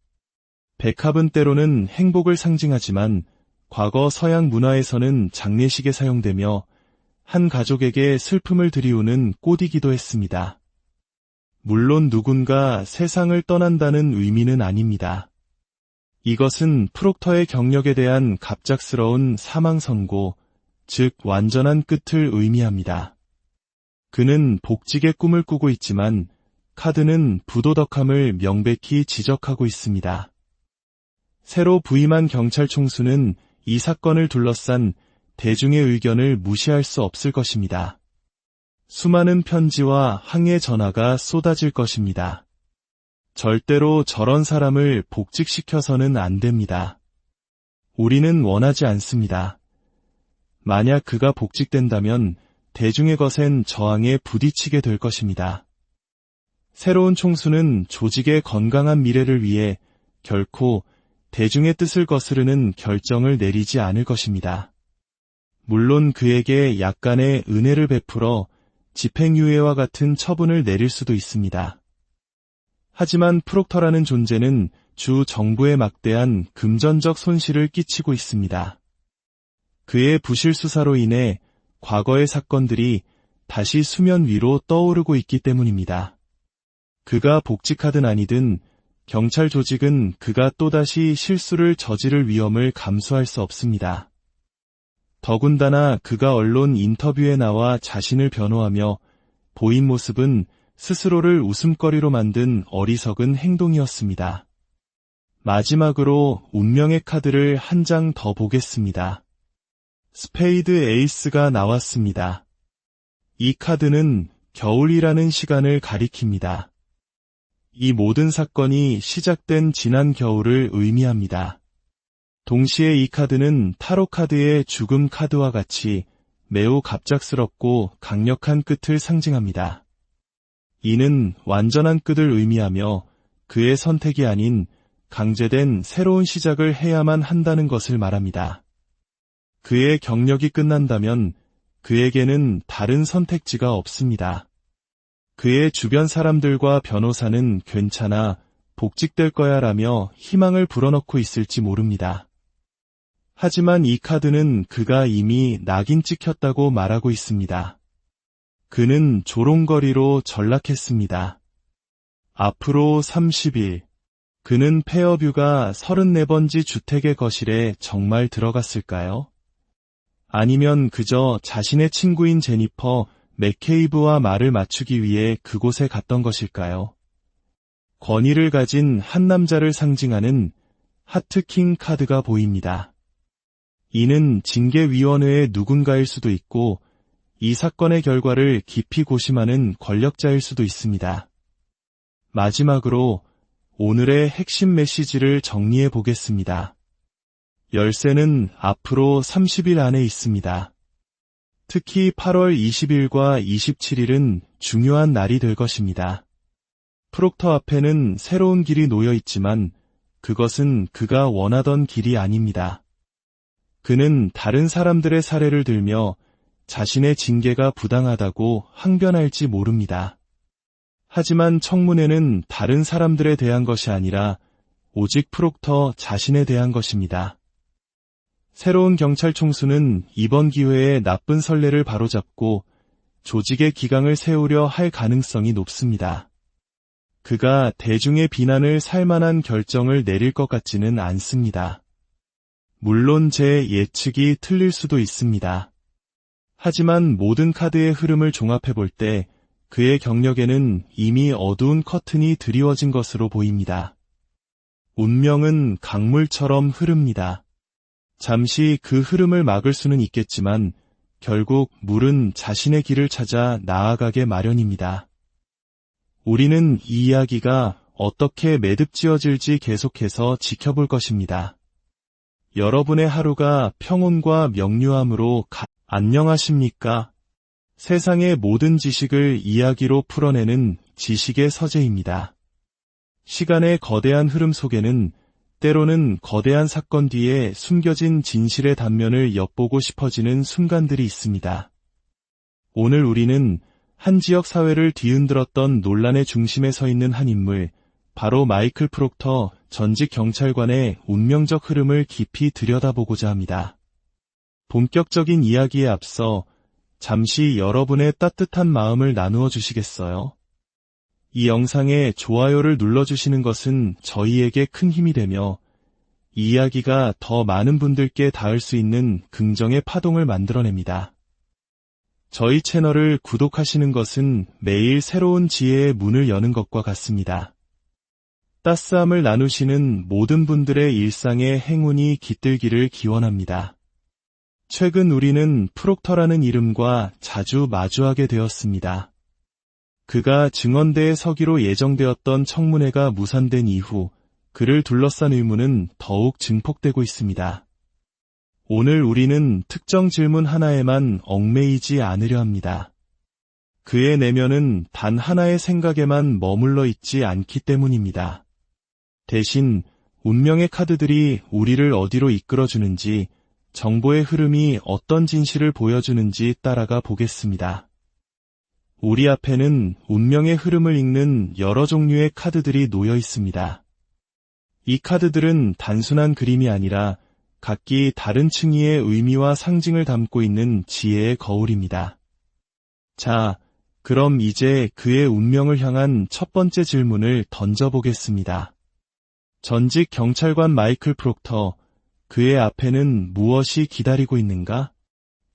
백합은 때로는 행복을 상징하지만 과거 서양 문화에서는 장례식에 사용되며 한 가족에게 슬픔을 드리우는 꽃이기도 했습니다. 물론 누군가 세상을 떠난다는 의미는 아닙니다. 이것은 프록터의 경력에 대한 갑작스러운 사망 선고, 즉 완전한 끝을 의미합니다. 그는 복직의 꿈을 꾸고 있지만 카드는 부도덕함을 명백히 지적하고 있습니다. 새로 부임한 경찰 총수는 이 사건을 둘러싼 대중의 의견을 무시할 수 없을 것입니다. 수많은 편지와 항해 전화가 쏟아질 것입니다. 절대로 저런 사람을 복직시켜서는 안 됩니다. 우리는 원하지 않습니다. 만약 그가 복직된다면 대중의 거센 저항에 부딪히게 될 것입니다. 새로운 총수는 조직의 건강한 미래를 위해 결코 대중의 뜻을 거스르는 결정을 내리지 않을 것입니다. 물론 그에게 약간의 은혜를 베풀어 집행유예와 같은 처분을 내릴 수도 있습니다. 하지만 프록터라는 존재는 주 정부에 막대한 금전적 손실을 끼치고 있습니다. 그의 부실 수사로 인해 과거의 사건들이 다시 수면 위로 떠오르고 있기 때문입니다. 그가 복직하든 아니든 경찰 조직은 그가 또다시 실수를 저지를 위험을 감수할 수 없습니다. 더군다나 그가 언론 인터뷰에 나와 자신을 변호하며 보인 모습은 스스로를 웃음거리로 만든 어리석은 행동이었습니다. 마지막으로 운명의 카드를 한 장 더 보겠습니다. 스페이드 에이스가 나왔습니다. 이 카드는 겨울이라는 시간을 가리킵니다. 이 모든 사건이 시작된 지난 겨울을 의미합니다. 동시에 이 카드는 타로 카드의 죽음 카드와 같이 매우 갑작스럽고 강력한 끝을 상징합니다. 이는 완전한 끝을 의미하며 그의 선택이 아닌 강제된 새로운 시작을 해야만 한다는 것을 말합니다. 그의 경력이 끝난다면 그에게는 다른 선택지가 없습니다. 그의 주변 사람들과 변호사는 괜찮아, 복직될 거야 라며 희망을 불어넣고 있을지 모릅니다. 하지만 이 카드는 그가 이미 낙인 찍혔다고 말하고 있습니다. 그는 조롱거리로 전락했습니다. 앞으로 30일. 그는 페어뷰가 34번지 주택의 거실에 정말 들어갔을까요? 아니면 그저 자신의 친구인 제니퍼 맥케이브와 말을 맞추기 위해 그곳에 갔던 것일까요? 권위를 가진 한 남자를 상징하는 하트킹 카드가 보입니다. 이는 징계위원회의 누군가일 수도 있고 이 사건의 결과를 깊이 고심하는 권력자일 수도 있습니다. 마지막으로 오늘의 핵심 메시지를 정리해 보겠습니다. 열쇠는 앞으로 30일 안에 있습니다. 특히 8월 20일과 27일은 중요한 날이 될 것입니다. 프록터 앞에는 새로운 길이 놓여 있지만 그것은 그가 원하던 길이 아닙니다. 그는 다른 사람들의 사례를 들며 자신의 징계가 부당하다고 항변할지 모릅니다. 하지만 청문회는 다른 사람들에 대한 것이 아니라 오직 프록터 자신에 대한 것입니다. 새로운 경찰 총수는 이번 기회에 나쁜 선례를 바로잡고 조직의 기강을 세우려 할 가능성이 높습니다. 그가 대중의 비난을 살 만한 결정을 내릴 것 같지는 않습니다. 물론 제 예측이 틀릴 수도 있습니다. 하지만 모든 카드의 흐름을 종합해볼 때 그의 경력에는 이미 어두운 커튼이 드리워진 것으로 보입니다. 운명은 강물처럼 흐릅니다. 잠시 그 흐름을 막을 수는 있겠지만 결국 물은 자신의 길을 찾아 나아가게 마련입니다. 우리는 이 이야기가 어떻게 매듭지어질지 계속해서 지켜볼 것입니다. 여러분의 하루가 평온과 명료함으로 안녕하십니까? 세상의 모든 지식을 이야기로 풀어내는 지식의 서재입니다. 시간의 거대한 흐름 속에는 때로는 거대한 사건 뒤에 숨겨진 진실의 단면을 엿보고 싶어지는 순간들이 있습니다. 오늘 우리는 한 지역 사회를 뒤흔들었던 논란의 중심에 서 있는 한 인물, 바로 마이클 프록터 전직 경찰관의 운명적 흐름을 깊이 들여다보고자 합니다. 본격적인 이야기에 앞서 잠시 여러분의 따뜻한 마음을 나누어 주시겠어요? 이 영상에 좋아요를 눌러주시는 것은 저희에게 큰 힘이 되며 이 이야기가 더 많은 분들께 닿을 수 있는 긍정의 파동을 만들어냅니다. 저희 채널을 구독하시는 것은 매일 새로운 지혜의 문을 여는 것과 같습니다. 따스함을 나누시는 모든 분들의 일상에 행운이 깃들기를 기원합니다. 최근 우리는 프록터라는 이름과 자주 마주하게 되었습니다. 그가 증언대에 서기로 예정되었던 청문회가 무산된 이후 그를 둘러싼 의문은 더욱 증폭되고 있습니다. 오늘 우리는 특정 질문 하나에만 얽매이지 않으려 합니다. 그의 내면은 단 하나의 생각에만 머물러 있지 않기 때문입니다. 대신 운명의 카드들이 우리를 어디로 이끌어주는지, 정보의 흐름이 어떤 진실을 보여주는지 따라가 보겠습니다. 우리 앞에는 운명의 흐름을 읽는 여러 종류의 카드들이 놓여 있습니다. 이 카드들은 단순한 그림이 아니라 각기 다른 층위의 의미와 상징을 담고 있는 지혜의 거울입니다. 자, 그럼 이제 그의 운명을 향한 첫 번째 질문을 던져보겠습니다. 전직 경찰관 마이클 프록터, 그의 앞에는 무엇이 기다리고 있는가?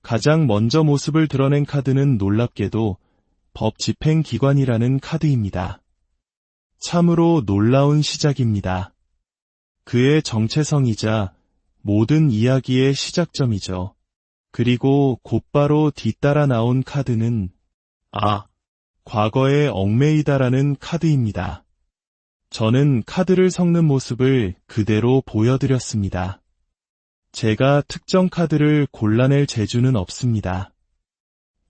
가장 먼저 모습을 드러낸 카드는 놀랍게도 법 집행기관이라는 카드입니다. 참으로 놀라운 시작입니다. 그의 정체성이자 모든 이야기의 시작점이죠. 그리고 곧바로 뒤따라 나온 카드는 과거에 얽매이다라는 카드입니다. 저는 카드를 섞는 모습을 그대로 보여드렸습니다. 제가 특정 카드를 골라낼 재주는 없습니다.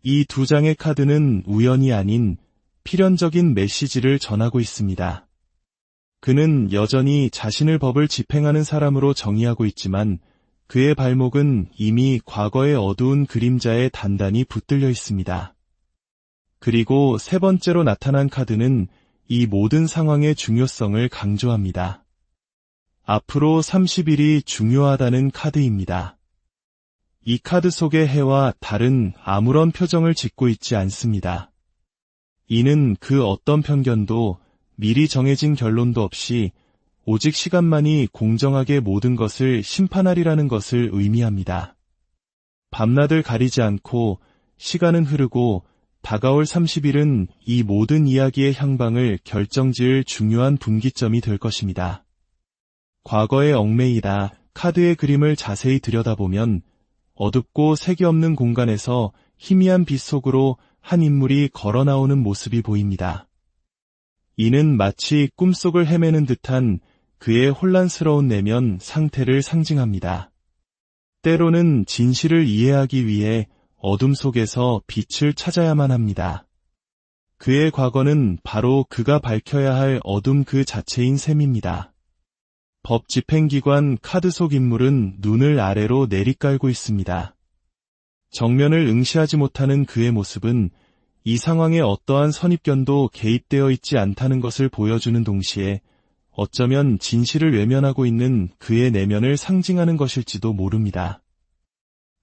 이 두 장의 카드는 우연이 아닌 필연적인 메시지를 전하고 있습니다. 그는 여전히 자신을 법을 집행하는 사람으로 정의하고 있지만 그의 발목은 이미 과거의 어두운 그림자에 단단히 붙들려 있습니다. 그리고 세 번째로 나타난 카드는 이 모든 상황의 중요성을 강조합니다. 앞으로 30일이 중요하다는 카드입니다. 이 카드 속의 해와 달은 아무런 표정을 짓고 있지 않습니다. 이는 그 어떤 편견도 미리 정해진 결론도 없이 오직 시간만이 공정하게 모든 것을 심판하리라는 것을 의미합니다. 밤낮을 가리지 않고 시간은 흐르고 다가올 30일은 이 모든 이야기의 향방을 결정지을 중요한 분기점이 될 것입니다. 과거의 얽매이다 카드의 그림을 자세히 들여다보면 어둡고 색이 없는 공간에서 희미한 빛 속으로 한 인물이 걸어 나오는 모습이 보입니다. 이는 마치 꿈속을 헤매는 듯한 그의 혼란스러운 내면 상태를 상징합니다. 때로는 진실을 이해하기 위해 어둠 속에서 빛을 찾아야만 합니다. 그의 과거는 바로 그가 밝혀야 할 어둠 그 자체인 셈입니다. 법 집행기관 카드 속 인물은 눈을 아래로 내리깔고 있습니다. 정면을 응시하지 못하는 그의 모습은 이 상황에 어떠한 선입견도 개입되어 있지 않다는 것을 보여주는 동시에 어쩌면 진실을 외면하고 있는 그의 내면을 상징하는 것일지도 모릅니다.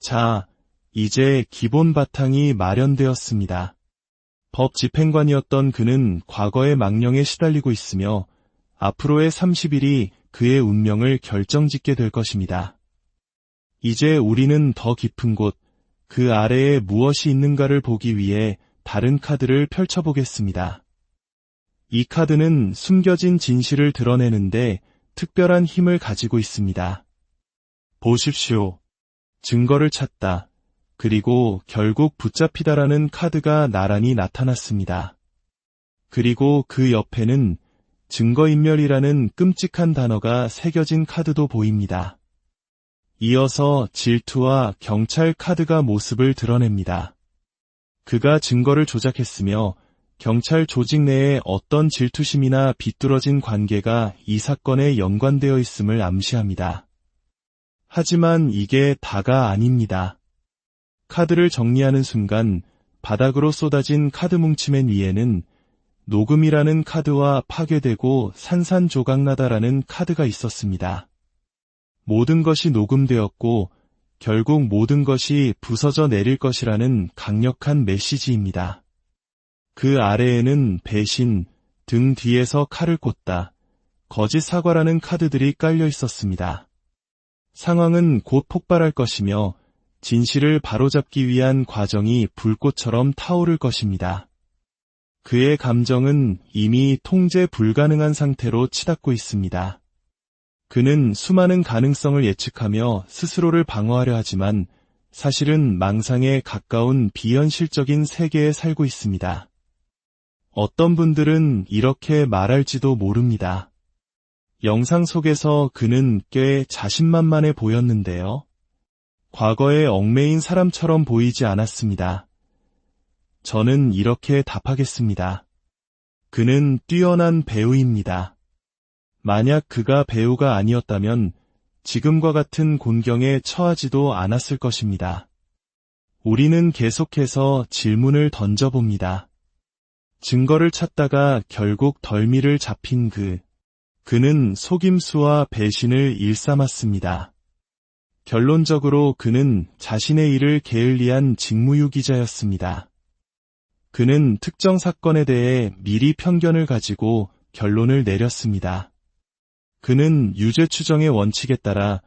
자, 이제 기본 바탕이 마련되었습니다. 법 집행관이었던 그는 과거의 망령에 시달리고 있으며 앞으로의 30일이 그의 운명을 결정짓게 될 것입니다. 이제 우리는 더 깊은 곳, 그 아래에 무엇이 있는가를 보기 위해 다른 카드를 펼쳐보겠습니다. 이 카드는 숨겨진 진실을 드러내는데 특별한 힘을 가지고 있습니다. 보십시오. 증거를 찾다. 그리고 결국 붙잡히다라는 카드가 나란히 나타났습니다. 그리고 그 옆에는 증거인멸이라는 끔찍한 단어가 새겨진 카드도 보입니다. 이어서 질투와 경찰 카드가 모습을 드러냅니다. 그가 증거를 조작했으며 경찰 조직 내에 어떤 질투심이나 비뚤어진 관계가 이 사건에 연관되어 있음을 암시합니다. 하지만 이게 다가 아닙니다. 카드를 정리하는 순간 바닥으로 쏟아진 카드 뭉치맨 위에는 녹음이라는 카드와 파괴되고 산산조각나다라는 카드가 있었습니다. 모든 것이 녹음되었고 결국 모든 것이 부서져 내릴 것이라는 강력한 메시지입니다. 그 아래에는 배신, 등 뒤에서 칼을 꽂다, 거짓 사과라는 카드들이 깔려 있었습니다. 상황은 곧 폭발할 것이며 진실을 바로잡기 위한 과정이 불꽃처럼 타오를 것입니다. 그의 감정은 이미 통제 불가능한 상태로 치닫고 있습니다. 그는 수많은 가능성을 예측하며 스스로를 방어하려 하지만 사실은 망상에 가까운 비현실적인 세계에 살고 있습니다. 어떤 분들은 이렇게 말할지도 모릅니다. 영상 속에서 그는 꽤 자신만만해 보였는데요. 과거에 얽매인 사람처럼 보이지 않았습니다. 저는 이렇게 답하겠습니다. 그는 뛰어난 배우입니다. 만약 그가 배우가 아니었다면 지금과 같은 곤경에 처하지도 않았을 것입니다. 우리는 계속해서 질문을 던져봅니다. 증거를 찾다가 결국 덜미를 잡힌 그는 속임수와 배신을 일삼았습니다. 결론적으로 그는 자신의 일을 게을리한 직무유기자였습니다. 그는 특정 사건에 대해 미리 편견을 가지고 결론을 내렸습니다. 그는 유죄 추정의 원칙에 따라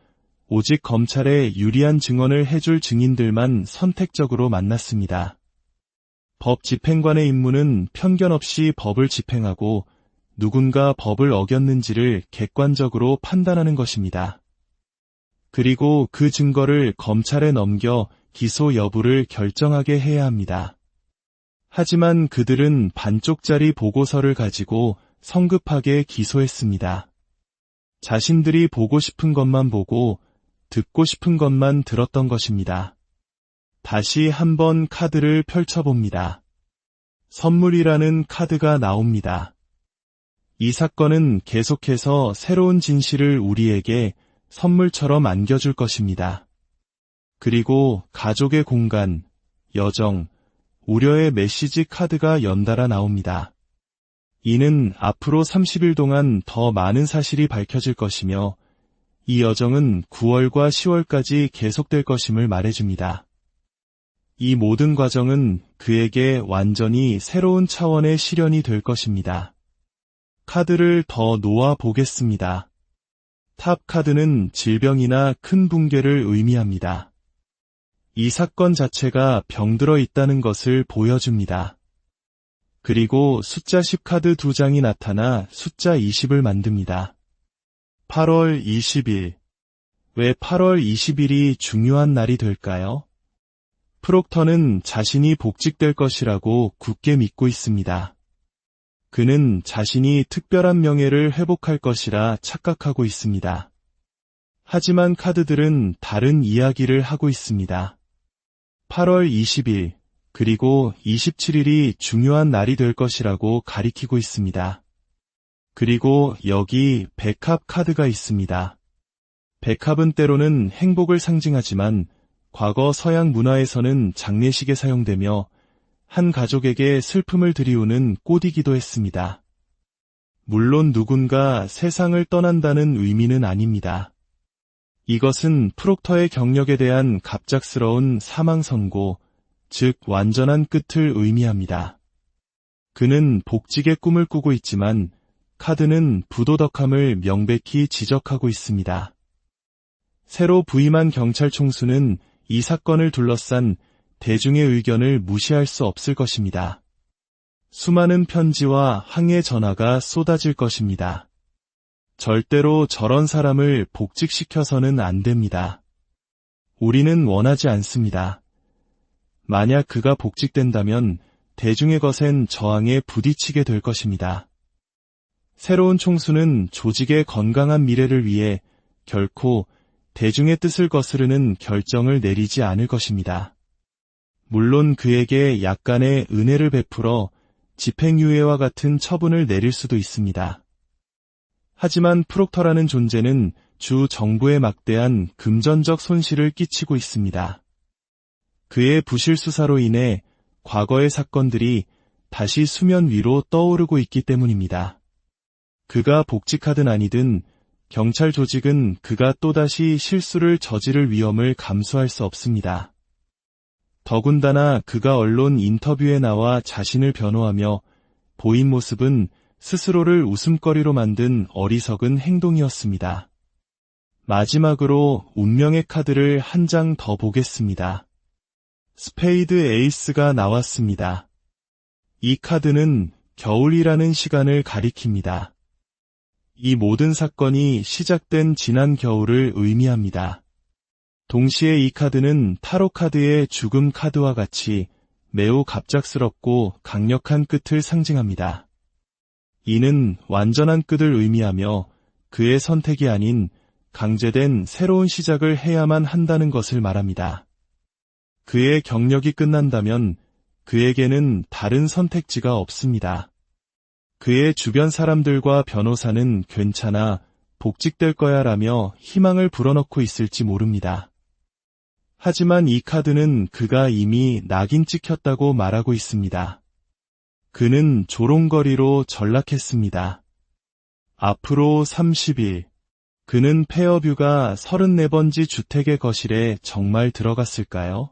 오직 검찰에 유리한 증언을 해줄 증인들만 선택적으로 만났습니다. 법 집행관의 임무는 편견 없이 법을 집행하고 누군가 법을 어겼는지를 객관적으로 판단하는 것입니다. 그리고 그 증거를 검찰에 넘겨 기소 여부를 결정하게 해야 합니다. 하지만 그들은 반쪽짜리 보고서를 가지고 성급하게 기소했습니다. 자신들이 보고 싶은 것만 보고 듣고 싶은 것만 들었던 것입니다. 다시 한번 카드를 펼쳐봅니다. 선물이라는 카드가 나옵니다. 이 사건은 계속해서 새로운 진실을 우리에게 선물처럼 안겨줄 것입니다. 그리고 가족의 공간, 여정, 우려의 메시지 카드가 연달아 나옵니다. 이는 앞으로 30일 동안 더 많은 사실이 밝혀질 것이며 이 여정은 9월과 10월까지 계속될 것임을 말해줍니다. 이 모든 과정은 그에게 완전히 새로운 차원의 시련이 될 것입니다. 카드를 더 놓아 보겠습니다. 탑 카드는 질병이나 큰 붕괴를 의미합니다. 이 사건 자체가 병들어 있다는 것을 보여줍니다. 그리고 숫자 10카드 2장이 나타나 숫자 20을 만듭니다. 8월 20일. 왜 8월 20일이 중요한 날이 될까요? 프록터는 자신이 복직될 것이라고 굳게 믿고 있습니다. 그는 자신이 특별한 명예를 회복할 것이라 착각하고 있습니다. 하지만 카드들은 다른 이야기를 하고 있습니다. 8월 20일, 그리고 27일이 중요한 날이 될 것이라고 가리키고 있습니다. 그리고 여기 백합 카드가 있습니다. 백합은 때로는 행복을 상징하지만 과거 서양 문화에서는 장례식에 사용되며 한 가족에게 슬픔을 드리우는 꽃이기도 했습니다. 물론 누군가 세상을 떠난다는 의미는 아닙니다. 이것은 프록터의 경력에 대한 갑작스러운 사망 선고, 즉 완전한 끝을 의미합니다. 그는 복직의 꿈을 꾸고 있지만 카드는 부도덕함을 명백히 지적하고 있습니다. 새로 부임한 경찰 총수는 이 사건을 둘러싼 대중의 의견을 무시할 수 없을 것입니다. 수많은 편지와 항해 전화가 쏟아질 것입니다. 절대로 저런 사람을 복직시켜서는 안 됩니다. 우리는 원하지 않습니다. 만약 그가 복직된다면 대중의 거센 저항에 부딪히게 될 것입니다. 새로운 총수는 조직의 건강한 미래를 위해 결코 대중의 뜻을 거스르는 결정을 내리지 않을 것입니다. 물론 그에게 약간의 은혜를 베풀어 집행유예와 같은 처분을 내릴 수도 있습니다. 하지만 프록터라는 존재는 주 정부에 막대한 금전적 손실을 끼치고 있습니다. 그의 부실 수사로 인해 과거의 사건들이 다시 수면 위로 떠오르고 있기 때문입니다. 그가 복직하든 아니든 경찰 조직은 그가 또다시 실수를 저지를 위험을 감수할 수 없습니다. 더군다나 그가 언론 인터뷰에 나와 자신을 변호하며 보인 모습은 스스로를 웃음거리로 만든 어리석은 행동이었습니다. 마지막으로 운명의 카드를 한 장 더 보겠습니다. 스페이드 에이스가 나왔습니다. 이 카드는 겨울이라는 시간을 가리킵니다. 이 모든 사건이 시작된 지난 겨울을 의미합니다. 동시에 이 카드는 타로 카드의 죽음 카드와 같이 매우 갑작스럽고 강력한 끝을 상징합니다. 이는 완전한 끝을 의미하며 그의 선택이 아닌 강제된 새로운 시작을 해야만 한다는 것을 말합니다. 그의 경력이 끝난다면 그에게는 다른 선택지가 없습니다. 그의 주변 사람들과 변호사는 괜찮아, 복직될 거야 라며 희망을 불어넣고 있을지 모릅니다. 하지만 이 카드는 그가 이미 낙인 찍혔다고 말하고 있습니다. 그는 조롱거리로 전락했습니다. 앞으로 30일. 그는 페어뷰가 34번지 주택의 거실에 정말 들어갔을까요?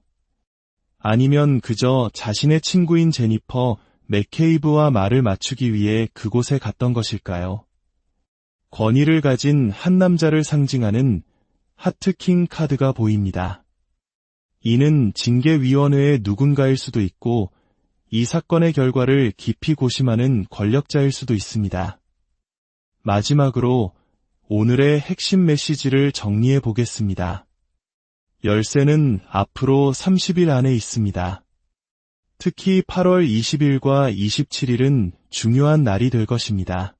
아니면 그저 자신의 친구인 제니퍼 맥케이브와 말을 맞추기 위해 그곳에 갔던 것일까요? 권위를 가진 한 남자를 상징하는 하트킹 카드가 보입니다. 이는 징계위원회의 누군가일 수도 있고 이 사건의 결과를 깊이 고심하는 권력자일 수도 있습니다. 마지막으로 오늘의 핵심 메시지를 정리해 보겠습니다. 열쇠는 앞으로 30일 안에 있습니다. 특히 8월 20일과 27일은 중요한 날이 될 것입니다.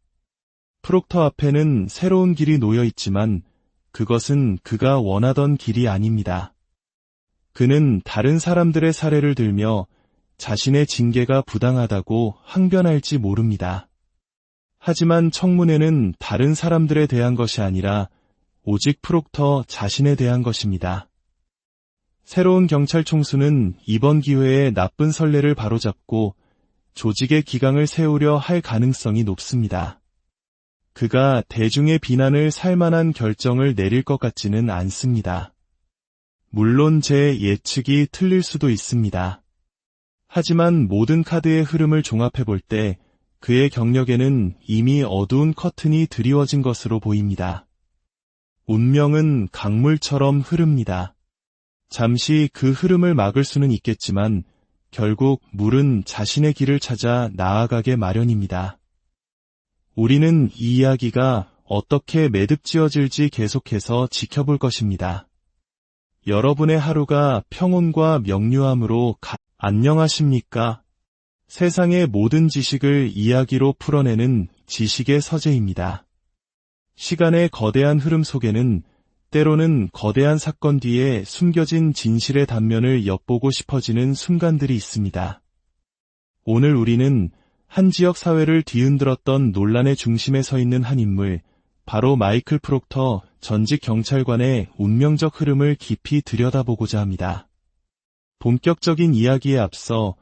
프록터 앞에는 새로운 길이 놓여 있지만 그것은 그가 원하던 길이 아닙니다. 그는 다른 사람들의 사례를 들며 자신의 징계가 부당하다고 항변할지 모릅니다. 하지만 청문회는 다른 사람들에 대한 것이 아니라 오직 프록터 자신에 대한 것입니다. 새로운 경찰 총수는 이번 기회에 나쁜 선례를 바로잡고 조직의 기강을 세우려 할 가능성이 높습니다. 그가 대중의 비난을 살만한 결정을 내릴 것 같지는 않습니다. 물론 제 예측이 틀릴 수도 있습니다. 하지만 모든 카드의 흐름을 종합해 볼 때 그의 경력에는 이미 어두운 커튼이 드리워진 것으로 보입니다. 운명은 강물처럼 흐릅니다. 잠시 그 흐름을 막을 수는 있겠지만 결국 물은 자신의 길을 찾아 나아가게 마련입니다. 우리는 이 이야기가 어떻게 매듭지어질지 계속해서 지켜볼 것입니다. 여러분의 하루가 평온과 명료함으로 안녕하십니까? 세상의 모든 지식을 이야기로 풀어내는 지식의 서재입니다. 시간의 거대한 흐름 속에는 때로는 거대한 사건 뒤에 숨겨진 진실의 단면을 엿보고 싶어지는 순간들이 있습니다. 오늘 우리는 한 지역 사회를 뒤흔들었던 논란의 중심에 서 있는 한 인물, 바로 마이클 프록터 전직 경찰관의 운명적 흐름을 깊이 들여다보고자 합니다. 본격적인 이야기에 앞서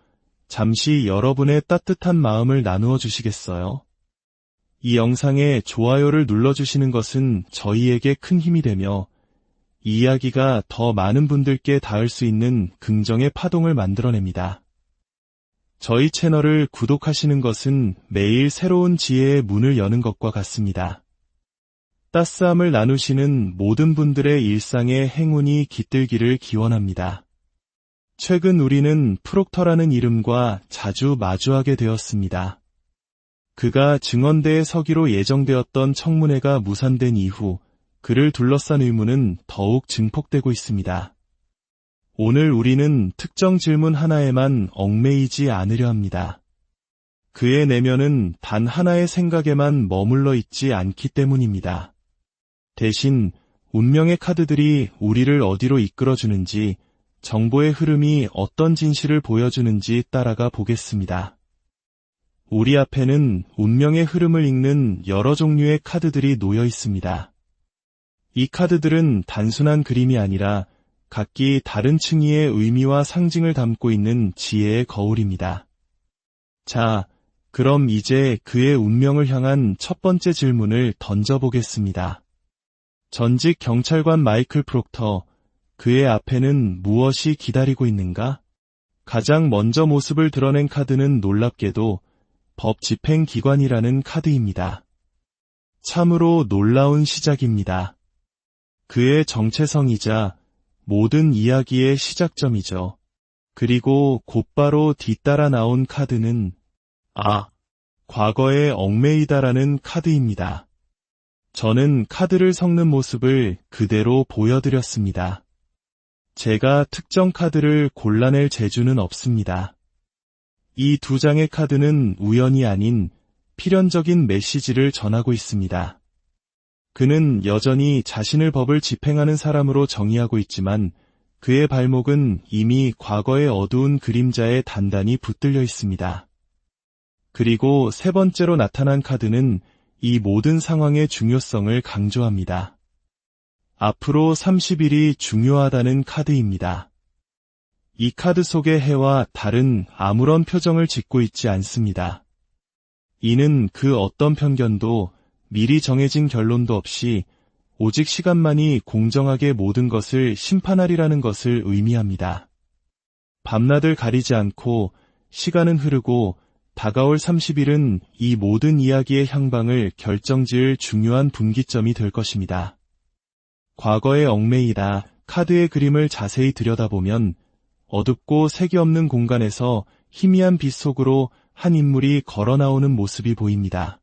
잠시 여러분의 따뜻한 마음을 나누어 주시겠어요? 이 영상에 좋아요를 눌러주시는 것은 저희에게 큰 힘이 되며 이 이야기가 더 많은 분들께 닿을 수 있는 긍정의 파동을 만들어냅니다. 저희 채널을 구독하시는 것은 매일 새로운 지혜의 문을 여는 것과 같습니다. 따스함을 나누시는 모든 분들의 일상에 행운이 깃들기를 기원합니다. 최근 우리는 프록터라는 이름과 자주 마주하게 되었습니다. 그가 증언대에 서기로 예정되었던 청문회가 무산된 이후 그를 둘러싼 의문은 더욱 증폭되고 있습니다. 오늘 우리는 특정 질문 하나에만 얽매이지 않으려 합니다. 그의 내면은 단 하나의 생각에만 머물러 있지 않기 때문입니다. 대신 운명의 카드들이 우리를 어디로 이끌어주는지, 정보의 흐름이 어떤 진실을 보여주는지 따라가 보겠습니다. 우리 앞에는 운명의 흐름을 읽는 여러 종류의 카드들이 놓여 있습니다. 이 카드들은 단순한 그림이 아니라 각기 다른 층위의 의미와 상징을 담고 있는 지혜의 거울입니다. 자, 그럼 이제 그의 운명을 향한 첫 번째 질문을 던져보겠습니다. 전직 경찰관 마이클 프록터, 그의 앞에는 무엇이 기다리고 있는가? 가장 먼저 모습을 드러낸 카드는 놀랍게도 법 집행기관이라는 카드입니다. 참으로 놀라운 시작입니다. 그의 정체성이자 모든 이야기의 시작점이죠. 그리고 곧바로 뒤따라 나온 카드는 과거에 얽매이다라는 카드입니다. 저는 카드를 섞는 모습을 그대로 보여드렸습니다. 제가 특정 카드를 골라낼 재주는 없습니다. 이 두 장의 카드는 우연이 아닌 필연적인 메시지를 전하고 있습니다. 그는 여전히 자신을 법을 집행하는 사람으로 정의하고 있지만 그의 발목은 이미 과거의 어두운 그림자에 단단히 붙들려 있습니다. 그리고 세 번째로 나타난 카드는 이 모든 상황의 중요성을 강조합니다. 앞으로 30일이 중요하다는 카드입니다. 이 카드 속의 해와 달은 아무런 표정을 짓고 있지 않습니다. 이는 그 어떤 편견도 미리 정해진 결론도 없이 오직 시간만이 공정하게 모든 것을 심판하리라는 것을 의미합니다. 밤낮을 가리지 않고 시간은 흐르고 다가올 30일은 이 모든 이야기의 향방을 결정지을 중요한 분기점이 될 것입니다. 과거의 얽매이다 카드의 그림을 자세히 들여다보면 어둡고 색이 없는 공간에서 희미한 빛 속으로 한 인물이 걸어 나오는 모습이 보입니다.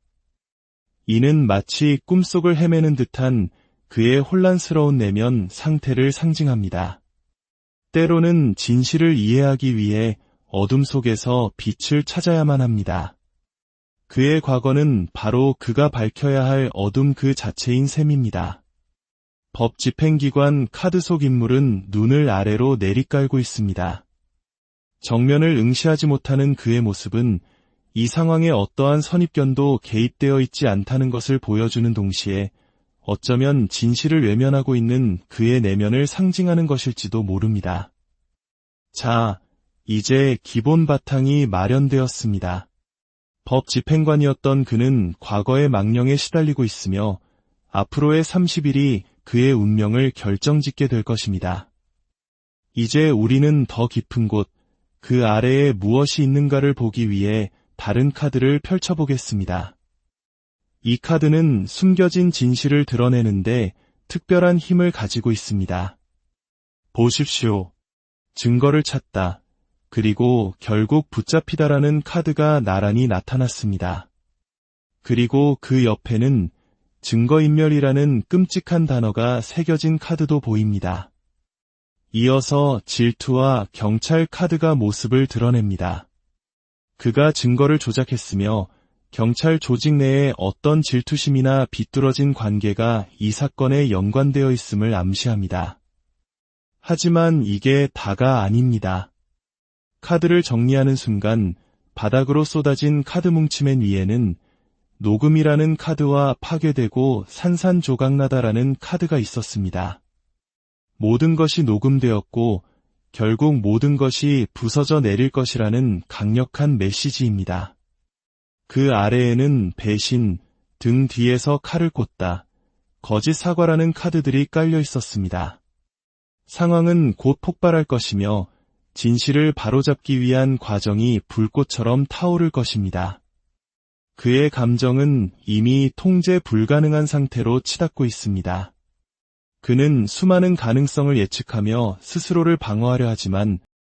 이는 마치 꿈속을 헤매는 듯한 그의 혼란스러운 내면 상태를 상징합니다. 때로는 진실을 이해하기 위해 어둠 속에서 빛을 찾아야만 합니다. 그의 과거는 바로 그가 밝혀야 할 어둠 그 자체인 셈입니다. 법 집행기관 카드 속 인물은 눈을 아래로 내리깔고 있습니다. 정면을 응시하지 못하는 그의 모습은 이 상황에 어떠한 선입견도 개입되어 있지 않다는 것을 보여주는 동시에 어쩌면 진실을 외면하고 있는 그의 내면을 상징하는 것일지도 모릅니다. 자, 이제 기본 바탕이 마련되었습니다. 법 집행관이었던 그는 과거의 망령에 시달리고 있으며 앞으로의 30일이 그의 운명을 결정짓게 될 것입니다. 이제 우리는 더 깊은 곳, 그 아래에 무엇이 있는가를 보기 위해 다른 카드를 펼쳐보겠습니다. 이 카드는 숨겨진 진실을 드러내는데 특별한 힘을 가지고 있습니다. 보십시오. 증거를 찾다. 그리고 결국 붙잡히다라는 카드가 나란히 나타났습니다. 그리고 그 옆에는 증거인멸이라는 끔찍한 단어가 새겨진 카드도 보입니다. 이어서 질투와 경찰 카드가 모습을 드러냅니다. 그가 증거를 조작했으며 경찰 조직 내에 어떤 질투심이나 비뚤어진 관계가 이 사건에 연관되어 있음을 암시합니다. 하지만 이게 다가 아닙니다. 카드를 정리하는 순간 바닥으로 쏟아진 카드 뭉치맨 위에는 녹음이라는 카드와 파괴되고 산산조각나다라는 카드가 있었습니다. 모든 것이 녹음되었고 결국 모든 것이 부서져 내릴 것이라는 강력한 메시지입니다. 그 아래에는 배신, 등 뒤에서 칼을 꽂다, 거짓 사과라는 카드들이 깔려 있었습니다. 상황은 곧 폭발할 것이며 진실을 바로잡기 위한 과정이 불꽃처럼 타오를 것입니다. 그의 감정은 이미 통제 불가능한 상태로 치닫고 있습니다. 그는 수많은 가능성을 예측하며 스스로를 방어하려 하지만